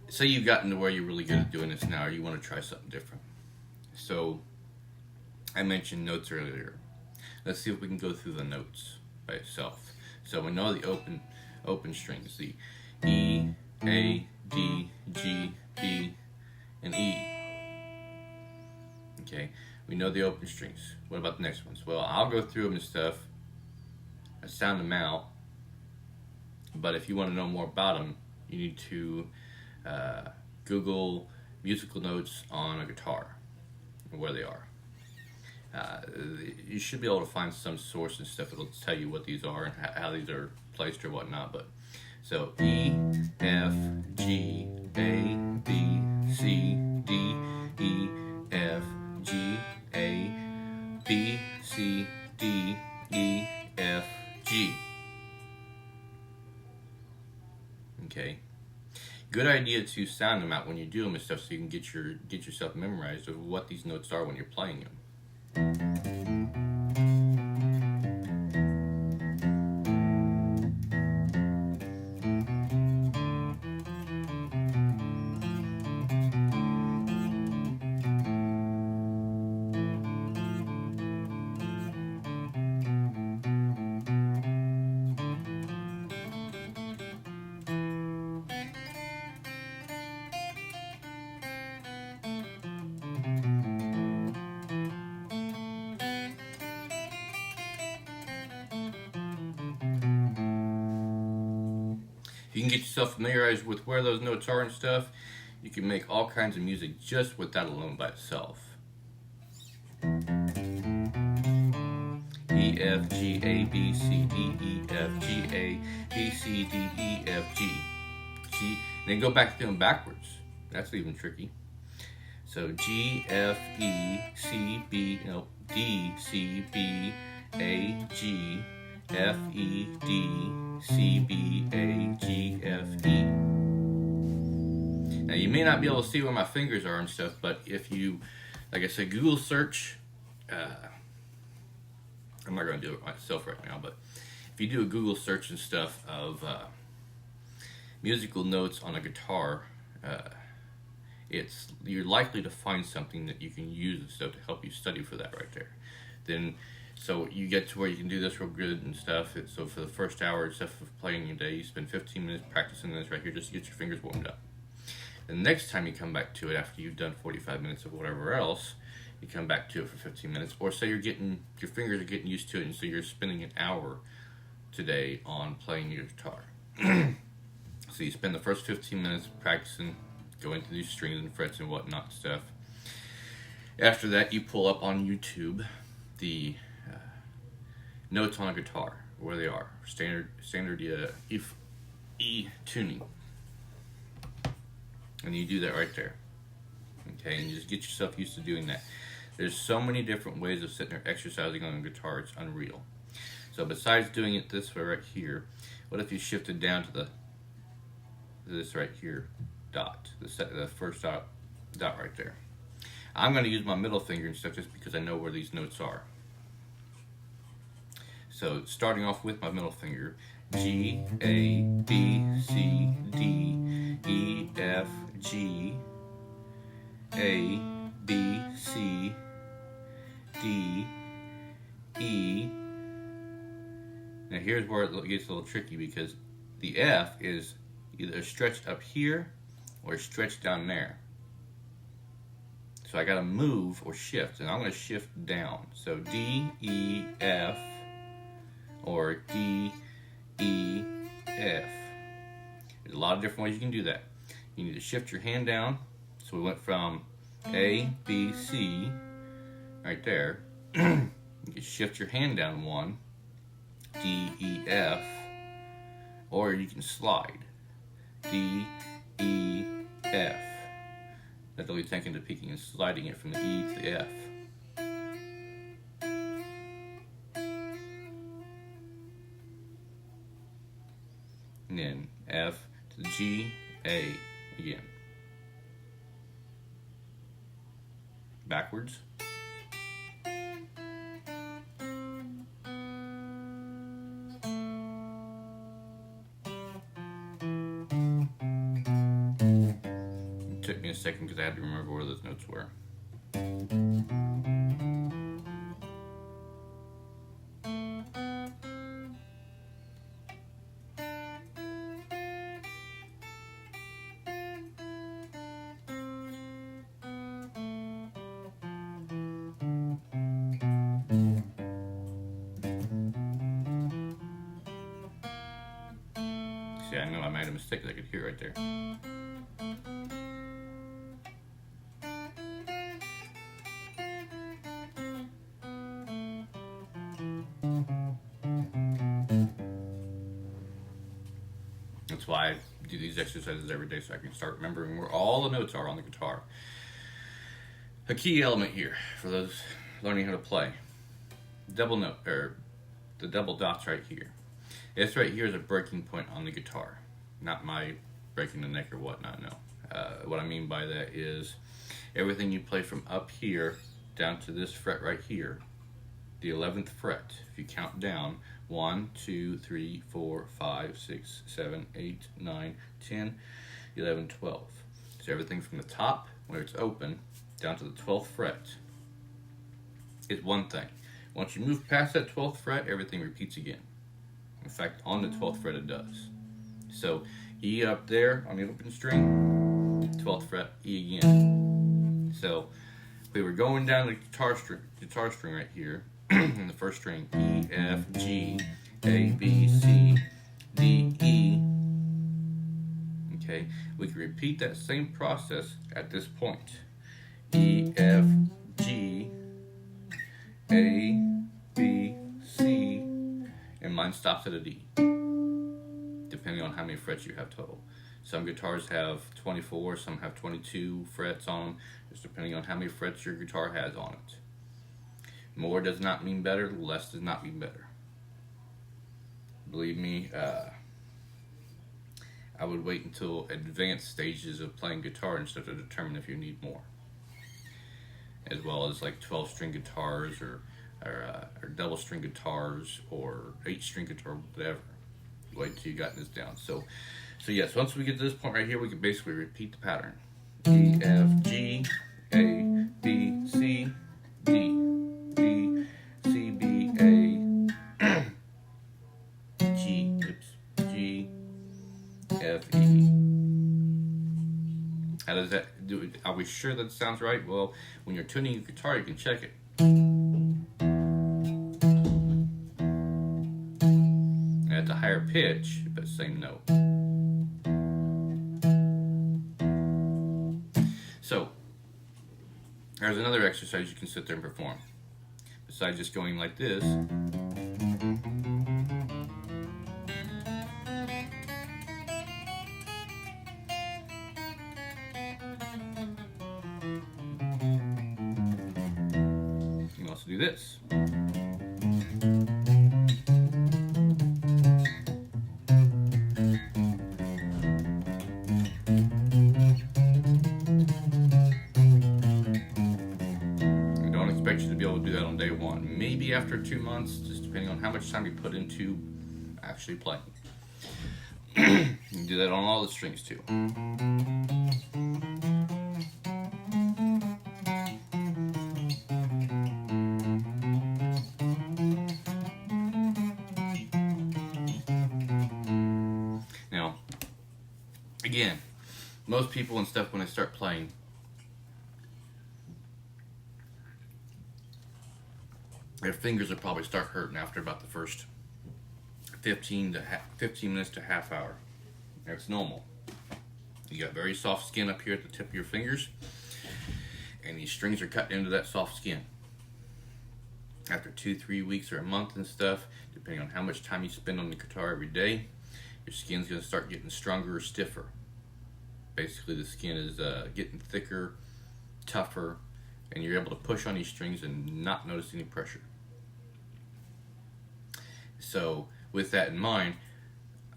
say you've gotten to where you're really good at doing this now, or you want to try something different. So, I mentioned notes earlier. Let's see if we can go through the notes by itself. So we know the open strings, the E, A, D, G, B, and E. Okay, we know the open strings. What about the next ones? Well, I'll go through them and stuff. I sound them out. But if you want to know more about them, you need to Google musical notes on a guitar, and where they are. You should be able to find some source and stuff that'll tell you what these are and how these are placed or whatnot. But so E, F, G, A, B, C, D, E, F, G, A, B, C, D, E, F, G. Okay. Good idea to sound them out when you do them and stuff, so you can get yourself memorized of what these notes are when you're playing them. you can get yourself familiarized with where those notes are and stuff, you can make all kinds of music just with that alone by itself. E, F, G, A, B, C, D, E, F, G, A, B, C, D, E, F, G. G, and then go back to them backwards. That's even tricky. So G, F, E, C, B, no, D, C, B, A, G, F, E, D, C, B, A, G, F, E. Now you may not be able to see where my fingers are and stuff, but if you, like I said, Google search, I'm not going to do it myself right now, but if you do a Google search and stuff of musical notes on a guitar, you're likely to find something that you can use and stuff to help you study for that right there. Then, so you get to where you can do this real good and stuff. So for the first hour and stuff of playing your day, you spend 15 minutes practicing this right here just to get your fingers warmed up. The next time you come back to it after you've done 45 minutes of whatever else, you come back to it for 15 minutes, or say your fingers are getting used to it, and so you're spending an hour today on playing your guitar. So you spend the first 15 minutes practicing, going through these strings and frets and whatnot and stuff. After that, you pull up on YouTube the notes on a guitar, where they are, standard E tuning, and you do that right there. Okay, and you just get yourself used to doing that. There's so many different ways of sitting there exercising on a guitar, it's unreal. So besides doing it this way right here, what if you shifted down to this right here, dot, the first dot right there. I'm going to use my middle finger and stuff just because I know where these notes are. So starting off with my middle finger, G, A, B, C, D, E, F, G, A, B, C, D, E. Now here's where it gets a little tricky because the F is either stretched up here or stretched down there. So I gotta move or shift, and I'm gonna shift down. So D, E, F, or D, E, F. There's a lot of different ways you can do that. You need to shift your hand down. So we went from A, B, C, right there. You can shift your hand down one, D, E, F, or you can slide, D, E, F. That's always taking the picking and sliding it from the E to the F. And then F to the G, A again. Backwards. It took me a second because I had to remember where those notes were. See, I know I made a mistake because I could hear right there. That's why I do these exercises every day so I can start remembering where all the notes are on the guitar. A key element here for those learning how to play. Double note, or the double dots right here. This right here is a breaking point on the guitar. Not my breaking the neck or whatnot, no. What I mean by that is everything you play from up here down to this fret right here, the 11th fret, if you count down, 1, 2, 3, 4, 5, 6, 7, 8, 9, 10, 11, 12. So everything from the top, where it's open, down to the 12th fret is one thing. Once you move past that 12th fret, everything repeats again. In fact, on the 12th fret it does. So E up there on the open string, 12th fret, E again. So if we were going down the guitar string right here, in the first string, E, F, G, A, B, C, D, E, we can repeat that same process at this point. E, F, G, A, B, C, and mine stops at a D, depending on how many frets you have total. Some guitars have 24, some have 22 frets on them, just depending on how many frets your guitar has on it. More does not mean better, less does not mean better. Believe me, I would wait until advanced stages of playing guitar and stuff to determine if you need more. As well as like 12-string guitars or double-string guitars or 8-string guitar, whatever. Wait till you got this down. So yes, once we get to this point right here, we can basically repeat the pattern. E, F, G, A, B, C, D, D, C, B, A, G, G, F, E. How does that do? Are we sure that sounds right? Well, when you're tuning your guitar, you can check it. At a higher pitch, but same note. So, there's another exercise you can sit there and perform. Besides just going like this. You can also do this. You to be able to do that on day one, maybe after 2 months, just depending on how much time you put into actually playing. You can do that on all the strings too. Now, again, most people and stuff when they start playing, their fingers will probably start hurting after about the first 15 minutes to half hour. That's normal. You got very soft skin up here at the tip of your fingers, and these strings are cut into that soft skin. After 2-3 weeks or a month and stuff, depending on how much time you spend on the guitar every day, your skin's going to start getting stronger or stiffer. Basically, the skin is getting thicker, tougher, and you're able to push on these strings and not notice any pressure. So with that in mind,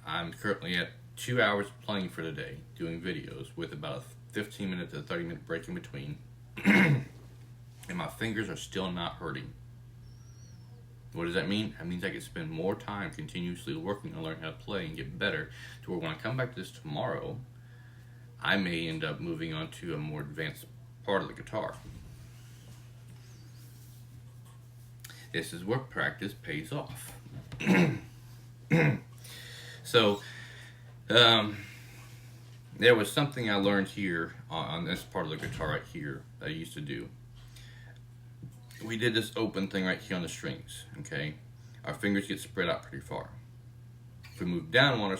I'm currently at 2 hours playing for the day, doing videos with about a 15-minute to 30-minute break in between. And my fingers are still not hurting. What does that mean? That means I can spend more time continuously working on learning how to play and get better, to where when I come back to this tomorrow, I may end up moving on to a more advanced part of the guitar. This is where practice pays off. So, there was something I learned here on this part of the guitar right here that I used to do. We did this open thing right here on the strings, okay? Our fingers get spread out pretty far. If we move down on our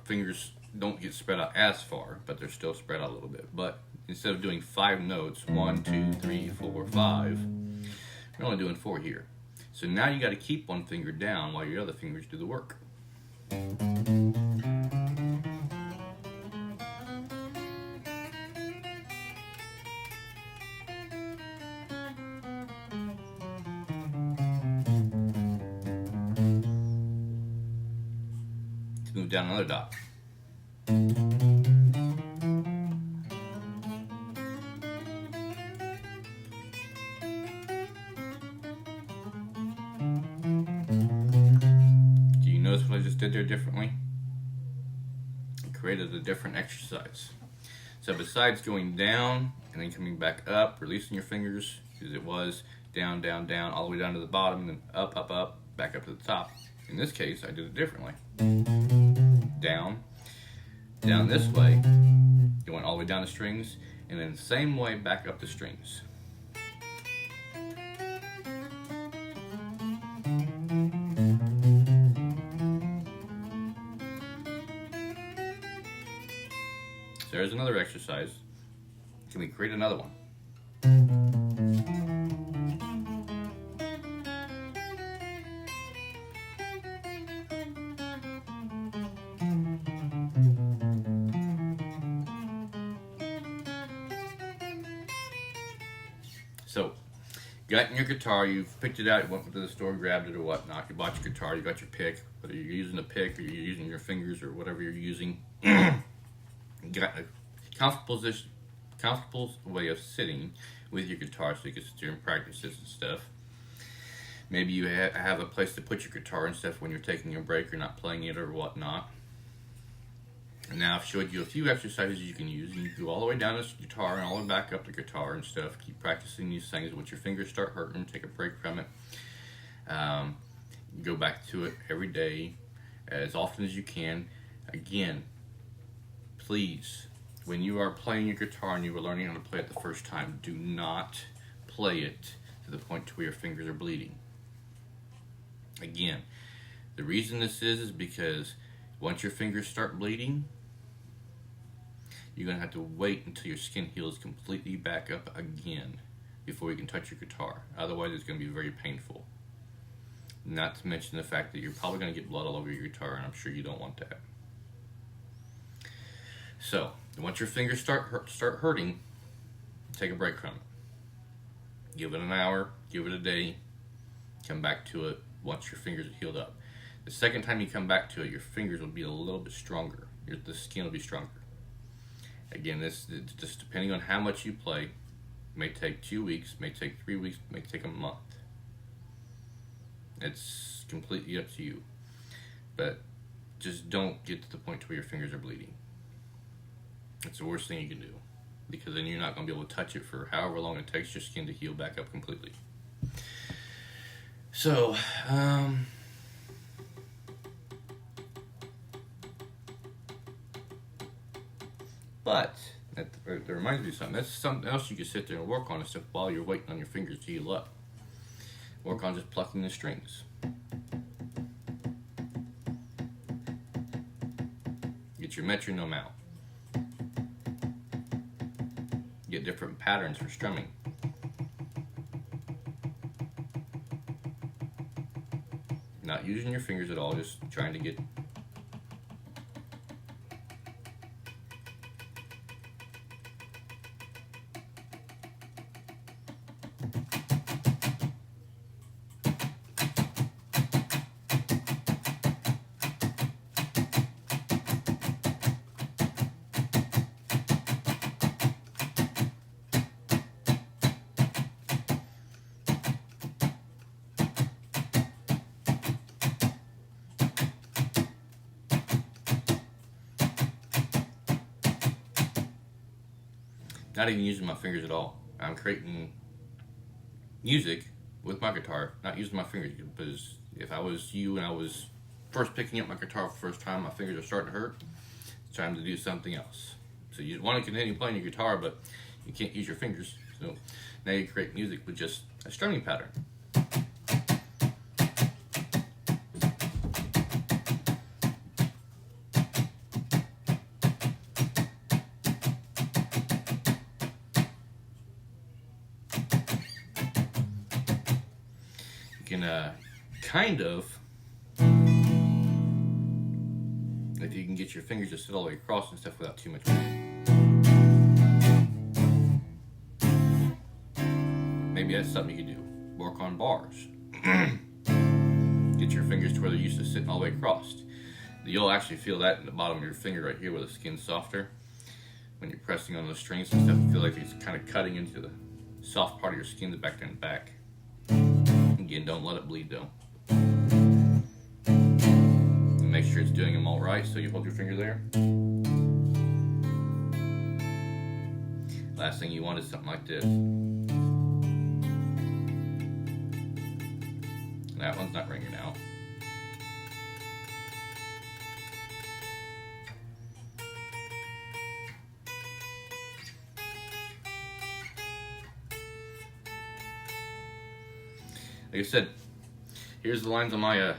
fingers don't get spread out as far, but they're still spread out a little bit. But instead of doing 5 notes, 1, 2, 3, 4, 5, we're only doing 4 here. So now you got to keep one finger down while your other fingers do the work. Let's move down another dot. Notice what I just did there differently? I created a different exercise. So besides going down and then coming back up, releasing your fingers, because it was down, down, down, all the way down to the bottom, and then up, up, up, back up to the top. In this case, I did it differently. Down, down this way, going all the way down the strings, and then the same way back up the strings. So there's another exercise. Can we create another one? So, you got your guitar, you've picked it out, you went to the store, grabbed it or whatnot, you bought your guitar, you got your pick, whether you're using a pick or you're using your fingers or whatever you're using. You got a comfortable way of sitting with your guitar so you can sit there and practice this and stuff. Maybe you have a place to put your guitar and stuff when you're taking a break or not playing it or whatnot. And now I've showed you a few exercises you can use. You can go all the way down this guitar and all the way back up the guitar and stuff. Keep practicing these things. Once your fingers start hurting, take a break from it. Go back to it every day as often as you can. Again, please, when you are playing your guitar and you are learning how to play it the first time, do not play it to the point to where your fingers are bleeding. Again, the reason this is because once your fingers start bleeding, you're going to have to wait until your skin heals completely back up again before you can touch your guitar. Otherwise, it's going to be very painful. Not to mention the fact that you're probably going to get blood all over your guitar, and I'm sure you don't want that. So, once your fingers start hurting, take a break from it. Give it an hour, give it a day, come back to it once your fingers are healed up. The second time you come back to it, your fingers will be a little bit stronger. The skin will be stronger. Again, this is just depending on how much you play. It may take 2 weeks, may take 3 weeks, may take a month. It's completely up to you. But just don't get to the point where your fingers are bleeding. It's the worst thing you can do, because then you're not going to be able to touch it for however long it takes your skin to heal back up completely. So, but that reminds me of something. That's something else you can sit there and work on and stuff while you're waiting on your fingers to heal up. Work on just plucking the strings. Get your metronome out. Get different patterns for strumming. Not using your fingers at all, just trying to get not even using my fingers at all. I'm creating music with my guitar, not using my fingers, because if I was you and I was first picking up my guitar for the first time, my fingers are starting to hurt, it's time to do something else. So you want to continue playing your guitar, but you can't use your fingers. So now you create music with just a strumming pattern. You can kind of, if you can get your fingers to sit all the way across and stuff without too much weight. Maybe that's something you can do. Work on bars. Get your fingers to where they're used to sitting all the way across. You'll actually feel that in the bottom of your finger right here where the skin's softer. When you're pressing on those strings and stuff, you feel like it's kind of cutting into the soft part of your skin, the back and back. Again, don't let it bleed though. And make sure it's doing them all right, so you hold your finger there. Last thing you want is something like this. That one's not ringing out. Like I said, here's the lines on my, you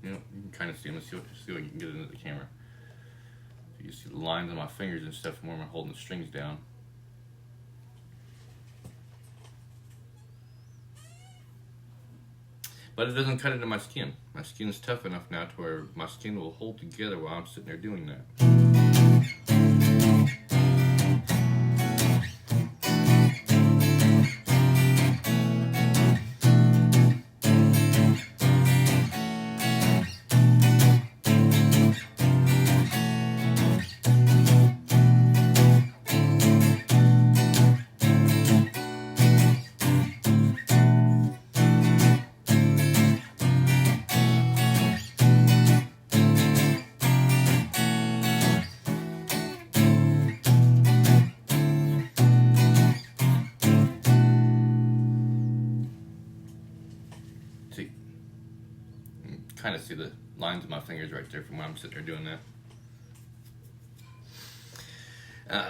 can kind of see them. See what you can get into the camera. You see the lines on my fingers and stuff when I'm holding the strings down. But it doesn't cut into my skin. My skin's tough enough now to where my skin will hold together while I'm sitting there doing that. See, kind of see the lines of my fingers right there from when I'm sitting there doing that.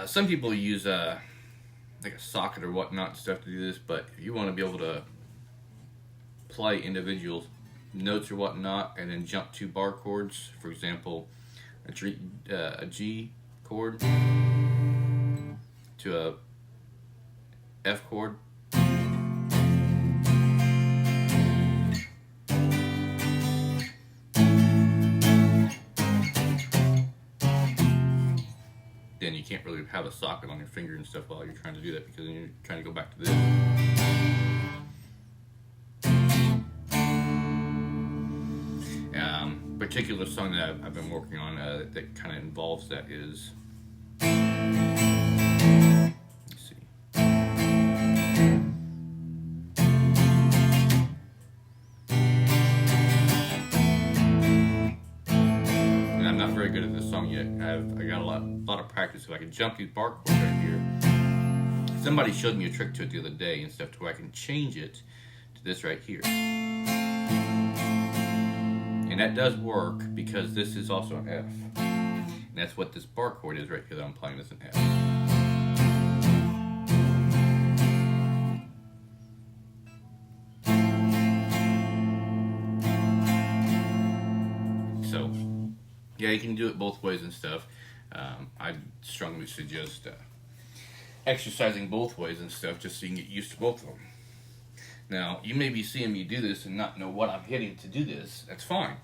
Some people use like a socket or whatnot stuff to do this, but if you want to be able to play individual notes or whatnot and then jump to bar chords, for example, a G chord to a F chord, then you can't really have a socket on your finger and stuff while you're trying to do that, because then you're trying to go back to this. Particular song that I've been working on that kind of involves that is, let's see. And I'm not very good at this song yet. I got a lot of practice, so I can jump these bar chords right here. Somebody showed me a trick to it the other day and stuff to where I can change it to this right here. And that does work because this is also an F. And that's what this bar chord is right here that I'm playing as an F. So, yeah, you can do it both ways and stuff. I strongly suggest exercising both ways and stuff just so you can get used to both of them. Now, you may be seeing me do this and not know what I'm hitting to do this. That's fine.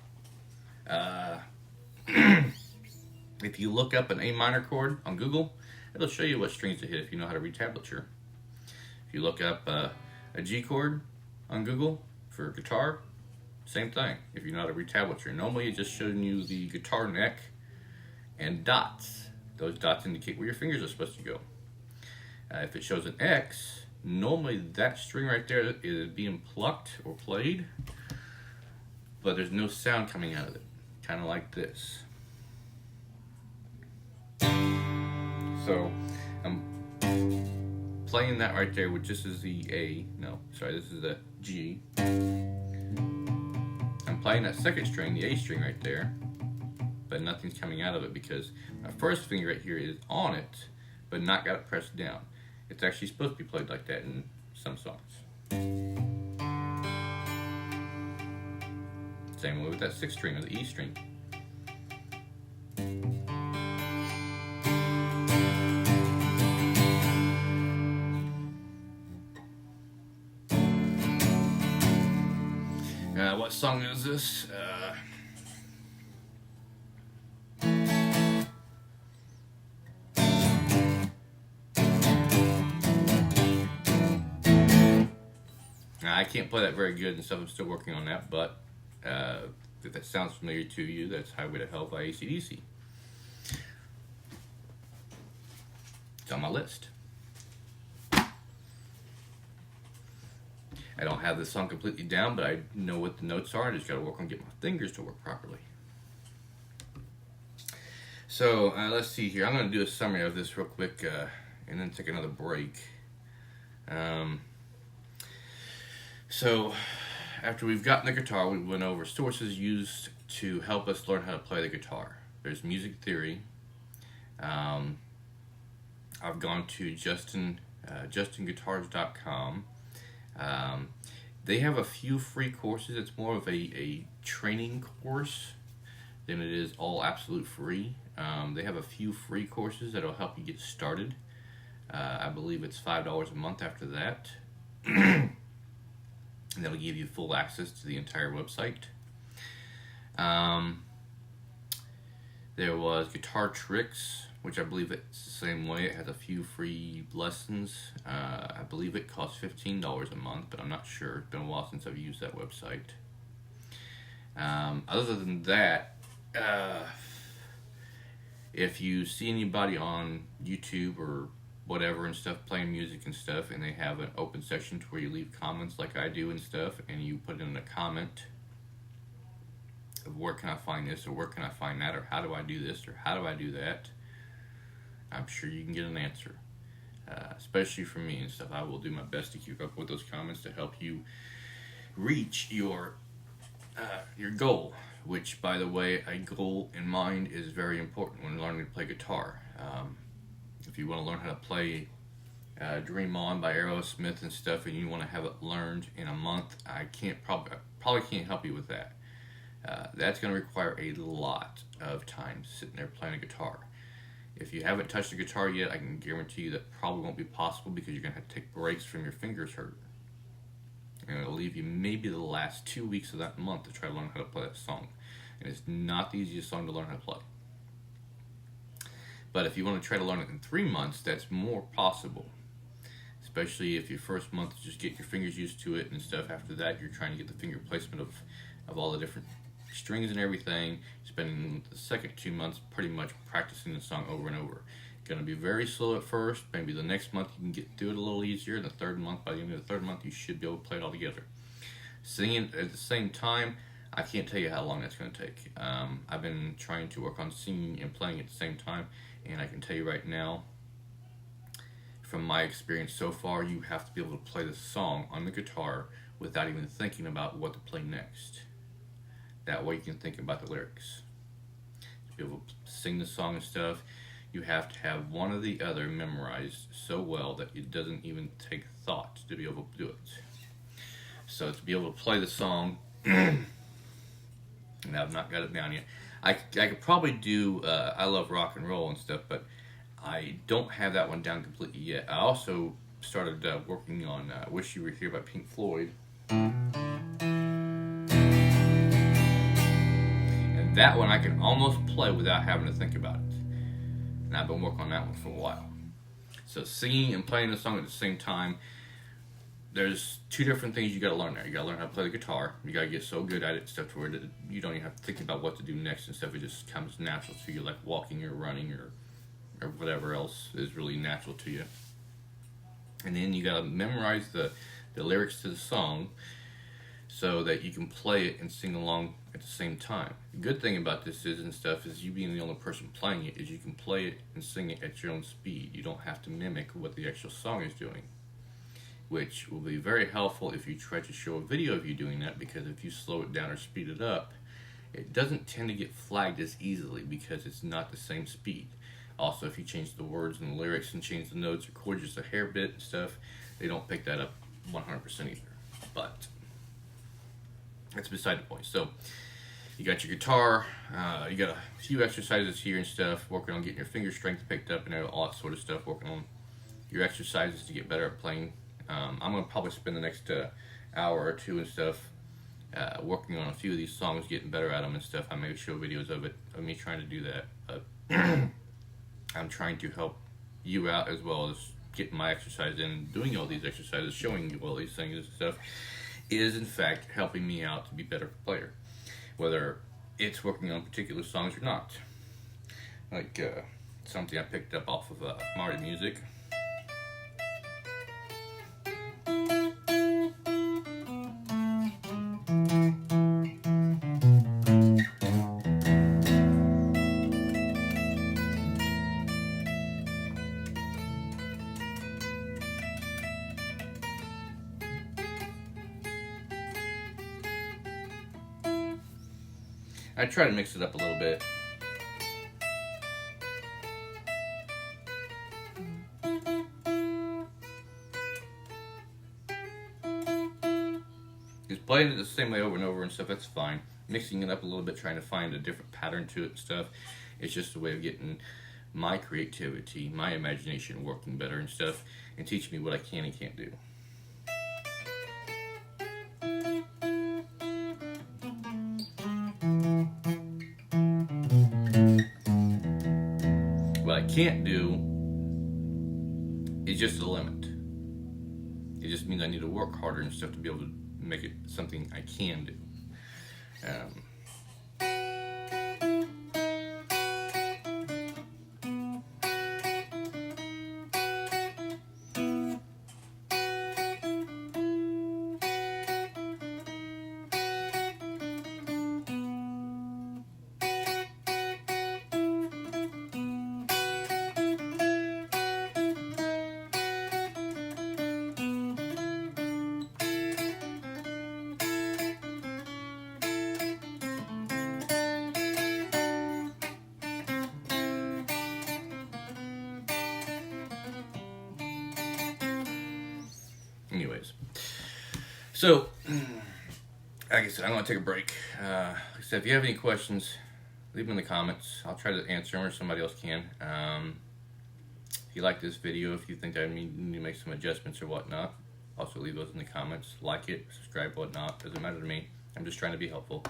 If you look up an A minor chord on Google, it'll show you what strings to hit if you know how to read tablature. If you look up a G chord on Google for guitar, same thing. If you know how to read tablature, normally it's just showing you the guitar neck and dots. Those dots indicate where your fingers are supposed to go. If it shows an X, normally that string right there is being plucked or played, but there's no sound coming out of it, kind of like this. So I'm playing that right there, which this is the A, no, sorry, this is the G. I'm playing that second string, the A string right there, but nothing's coming out of it because my first finger right here is on it, but not got it pressed down. It's actually supposed to be played like that in some songs. Same way with that sixth string or the E string. What song is this? I can't play that very good and stuff. I'm still working on that, but if that sounds familiar to you, that's Highway to Hell by AC/DC. It's on my list. I don't have the song completely down, but I know what the notes are. I just got to work on getting my fingers to work properly. So let's see here. I'm going to do a summary of this real quick and then take another break. So after we've gotten the guitar, we went over sources used to help us learn how to play the guitar. There's music theory. I've gone to justinguitars.com. They have a few free courses. It's more of a training course than it is all absolute free. They have a few free courses that'll help you get started. I believe it's $5 a month after that. And that'll give you full access to the entire website. There was Guitar Tricks, which I believe it's the same way. It has a few free lessons. I believe it costs $15 a month, but I'm not sure. It's been a while since I've used that website. Other than that, if you see anybody on YouTube or whatever and stuff playing music and stuff, and they have an open section to where you leave comments like I do and stuff, and you put in a comment of where can I find this or where can I find that or how do I do this or how do I do that, I'm sure you can get an answer. Especially for me and stuff, I will do my best to keep up with those comments to help you reach your goal, which, by the way, a goal in mind is very important when learning to play guitar. If you want to learn how to play Dream On by Aerosmith and stuff, and you want to have it learned in a month, I probably can't help you with that. That's going to require a lot of time sitting there playing a guitar. If you haven't touched a guitar yet, I can guarantee you that probably won't be possible because you're going to have to take breaks from your fingers hurt. And it'll leave you maybe the last 2 weeks of that month to try to learn how to play that song. And it's not the easiest song to learn how to play. But if you want to try to learn it in 3 months, that's more possible. Especially if your first month is just get your fingers used to it and stuff. After that, you're trying to get the finger placement of all the different strings and everything. Spending the second 2 months pretty much practicing the song over and over. Going to be very slow at first. Maybe the next month you can get through it a little easier. The third month, by the end of the third month, you should be able to play it all together. Singing at the same time, I can't tell you how long that's going to take. I've been trying to work on singing and playing at the same time, and I can tell you right now, from my experience so far, you have to be able to play the song on the guitar without even thinking about what to play next. That way you can think about the lyrics. To be able to sing the song and stuff, you have to have one or the other memorized so well that it doesn't even take thought to be able to do it. So to be able to play the song, and I've not got it down yet. I could probably do I Love Rock and Roll and stuff, but I don't have that one down completely yet. I also started working on Wish You Were Here by Pink Floyd. And that one I can almost play without having to think about it. And I've been working on that one for a while. So singing and playing the song at the same time, there's two different things you got to learn there. You got to learn how to play the guitar. You got to get so good at it, stuff to where you don't even have to think about what to do next and stuff. It just comes natural to you, like walking or running or whatever else is really natural to you. And then you got to memorize the lyrics to the song so that you can play it and sing along at the same time. The good thing about this is you being the only person playing it, is you can play it and sing it at your own speed. You don't have to mimic what the actual song is doing, which will be very helpful if you try to show a video of you doing that, because if you slow it down or speed it up, it doesn't tend to get flagged as easily because it's not the same speed. Also, if you change the words and the lyrics and change the notes or chords just a hair bit and stuff, they don't pick that up 100% either. But that's beside the point. So you got your guitar, you got a few exercises here and stuff, working on getting your finger strength picked up and all that sort of stuff, working on your exercises to get better at playing. I'm going to probably spend the next hour or two and stuff working on a few of these songs, getting better at them and stuff. I may show videos of me trying to do that. But I'm trying to help you out as well as getting my exercise in, doing all these exercises, showing you all these things and stuff, is in fact helping me out to be a better player, whether it's working on particular songs or not. Like something I picked up off of Marty Music. I try to mix it up a little bit. Just playing it the same way over and over and stuff, that's fine. Mixing it up a little bit, trying to find a different pattern to it and stuff, It's just a way of getting my creativity, my imagination working better and stuff, and teaching me what I can and can't do. What I can't do is just a limit. It just means I need to work harder and stuff to be able to make it something I can do. Anyways, so like I said, I'm going to take a break. Like I said, if you have any questions, leave them in the comments. I'll try to answer them, or somebody else can. If you like this video, if you think I need to make some adjustments or whatnot, also leave those in the comments. Like it, subscribe, whatnot. Doesn't matter to me. I'm just trying to be helpful.